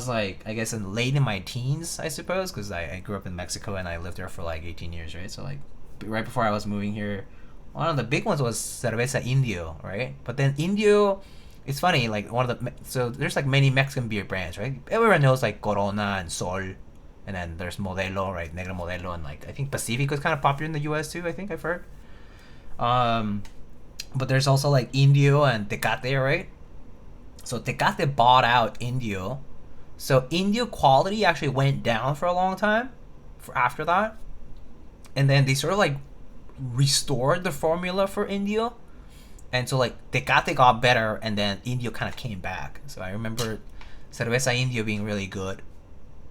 like, I guess late in my teens, I suppose, because I grew up in Mexico and I lived there for like 18 years, right? So like right before I was moving here, one of the big ones was Cerveza Indio, right? But then Indio, it's funny, like so there's like many Mexican beer brands, right? Everyone knows like Corona and Sol, and then there's Modelo, right? Negra Modelo, and like I think Pacifico is kind of popular in the US too, I think I've heard. But there's also like Indio and Tecate, right? So Tecate bought out Indio. So Indio quality actually went down for a long time after that. And then they sort of like restored the formula for Indio. And so like Tecate got better, and then Indio kind of came back. So I remember Cerveza Indio being really good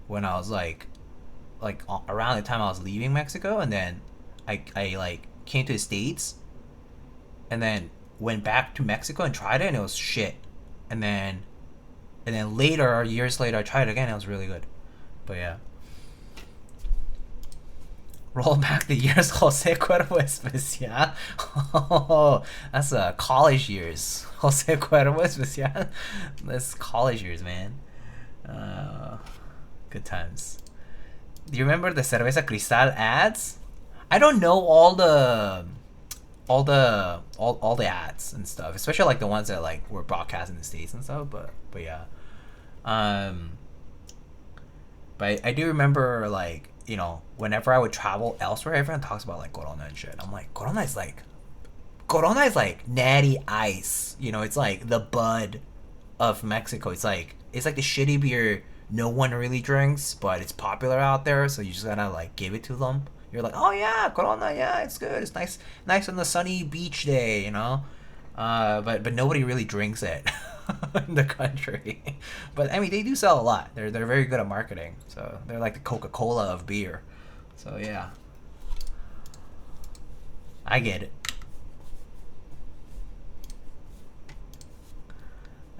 when I was like around the time I was leaving Mexico, and then I like came to the States, and then went back to Mexico and tried it, and it was shit. And then later, years later, I tried it again, and it was really good. But yeah. Roll back the years, Jose Cuervo Especial. Oh, that's college years. Jose Cuervo Especial. That's college years, man. Good times. Do you remember the Cerveza Cristal ads? I don't know all the ads and stuff, especially like the ones that like were broadcast in the States and stuff. But yeah. But I do remember, like, you know, whenever I would travel elsewhere, everyone talks about like Corona and shit. I'm like, Corona is like natty ice. You know, it's like the Bud of Mexico. It's like the shitty beer no one really drinks, but it's popular out there, so you just gotta like give it to them. You're like, oh yeah, Corona, yeah, it's good. It's nice on the sunny beach day, you know. But nobody really drinks it in the country. But I mean, they do sell a lot. They're very good at marketing. So they're like the Coca-Cola of beer. So yeah. I get it.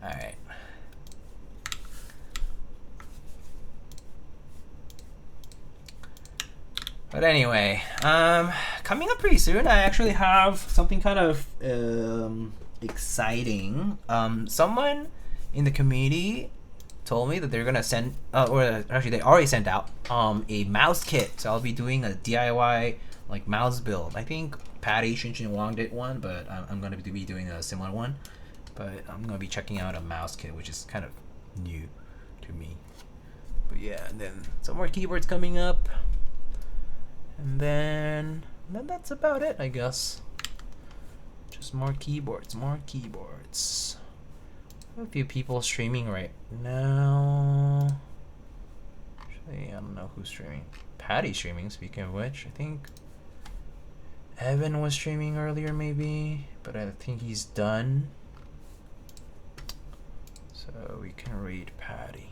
All right. But anyway, coming up pretty soon, I actually have something kind of exciting. Someone in the community told me that they're gonna send, or actually they already sent out a mouse kit. So I'll be doing a DIY like mouse build. I think Patty Shinchin Wong did one, but I'm gonna be doing a similar one. But I'm gonna be checking out a mouse kit, which is kind of new to me. But yeah, and then some more keyboards coming up. And then that's about it, I guess. Just more keyboards, more keyboards. I have a few people streaming right now. Actually, I don't know who's streaming. Patty's streaming, speaking of which. I think Evan was streaming earlier, maybe. But I think he's done. So we can read Patty.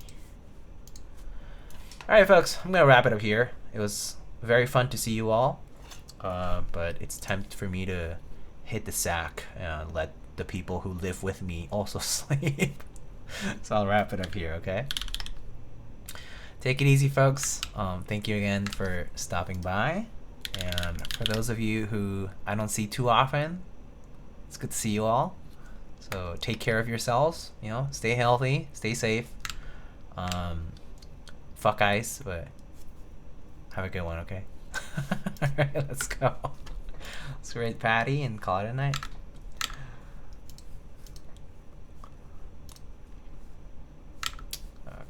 Alright, folks. I'm going to wrap it up here. It was very fun to see you all, but it's time for me to hit the sack and let the people who live with me also sleep. So I'll wrap it up here, okay? Take it easy, folks. Thank you again for stopping by, and for those of you who I don't see too often, it's good to see you all. So take care of yourselves, you know, stay healthy, stay safe. Fuck ice, but have a good one, okay? Alright, let's go. Let's rate Patty and call it a night.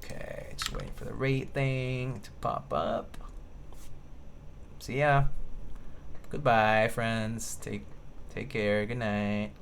Okay, just waiting for the rate thing to pop up. See ya. Goodbye, friends. Take care. Good night.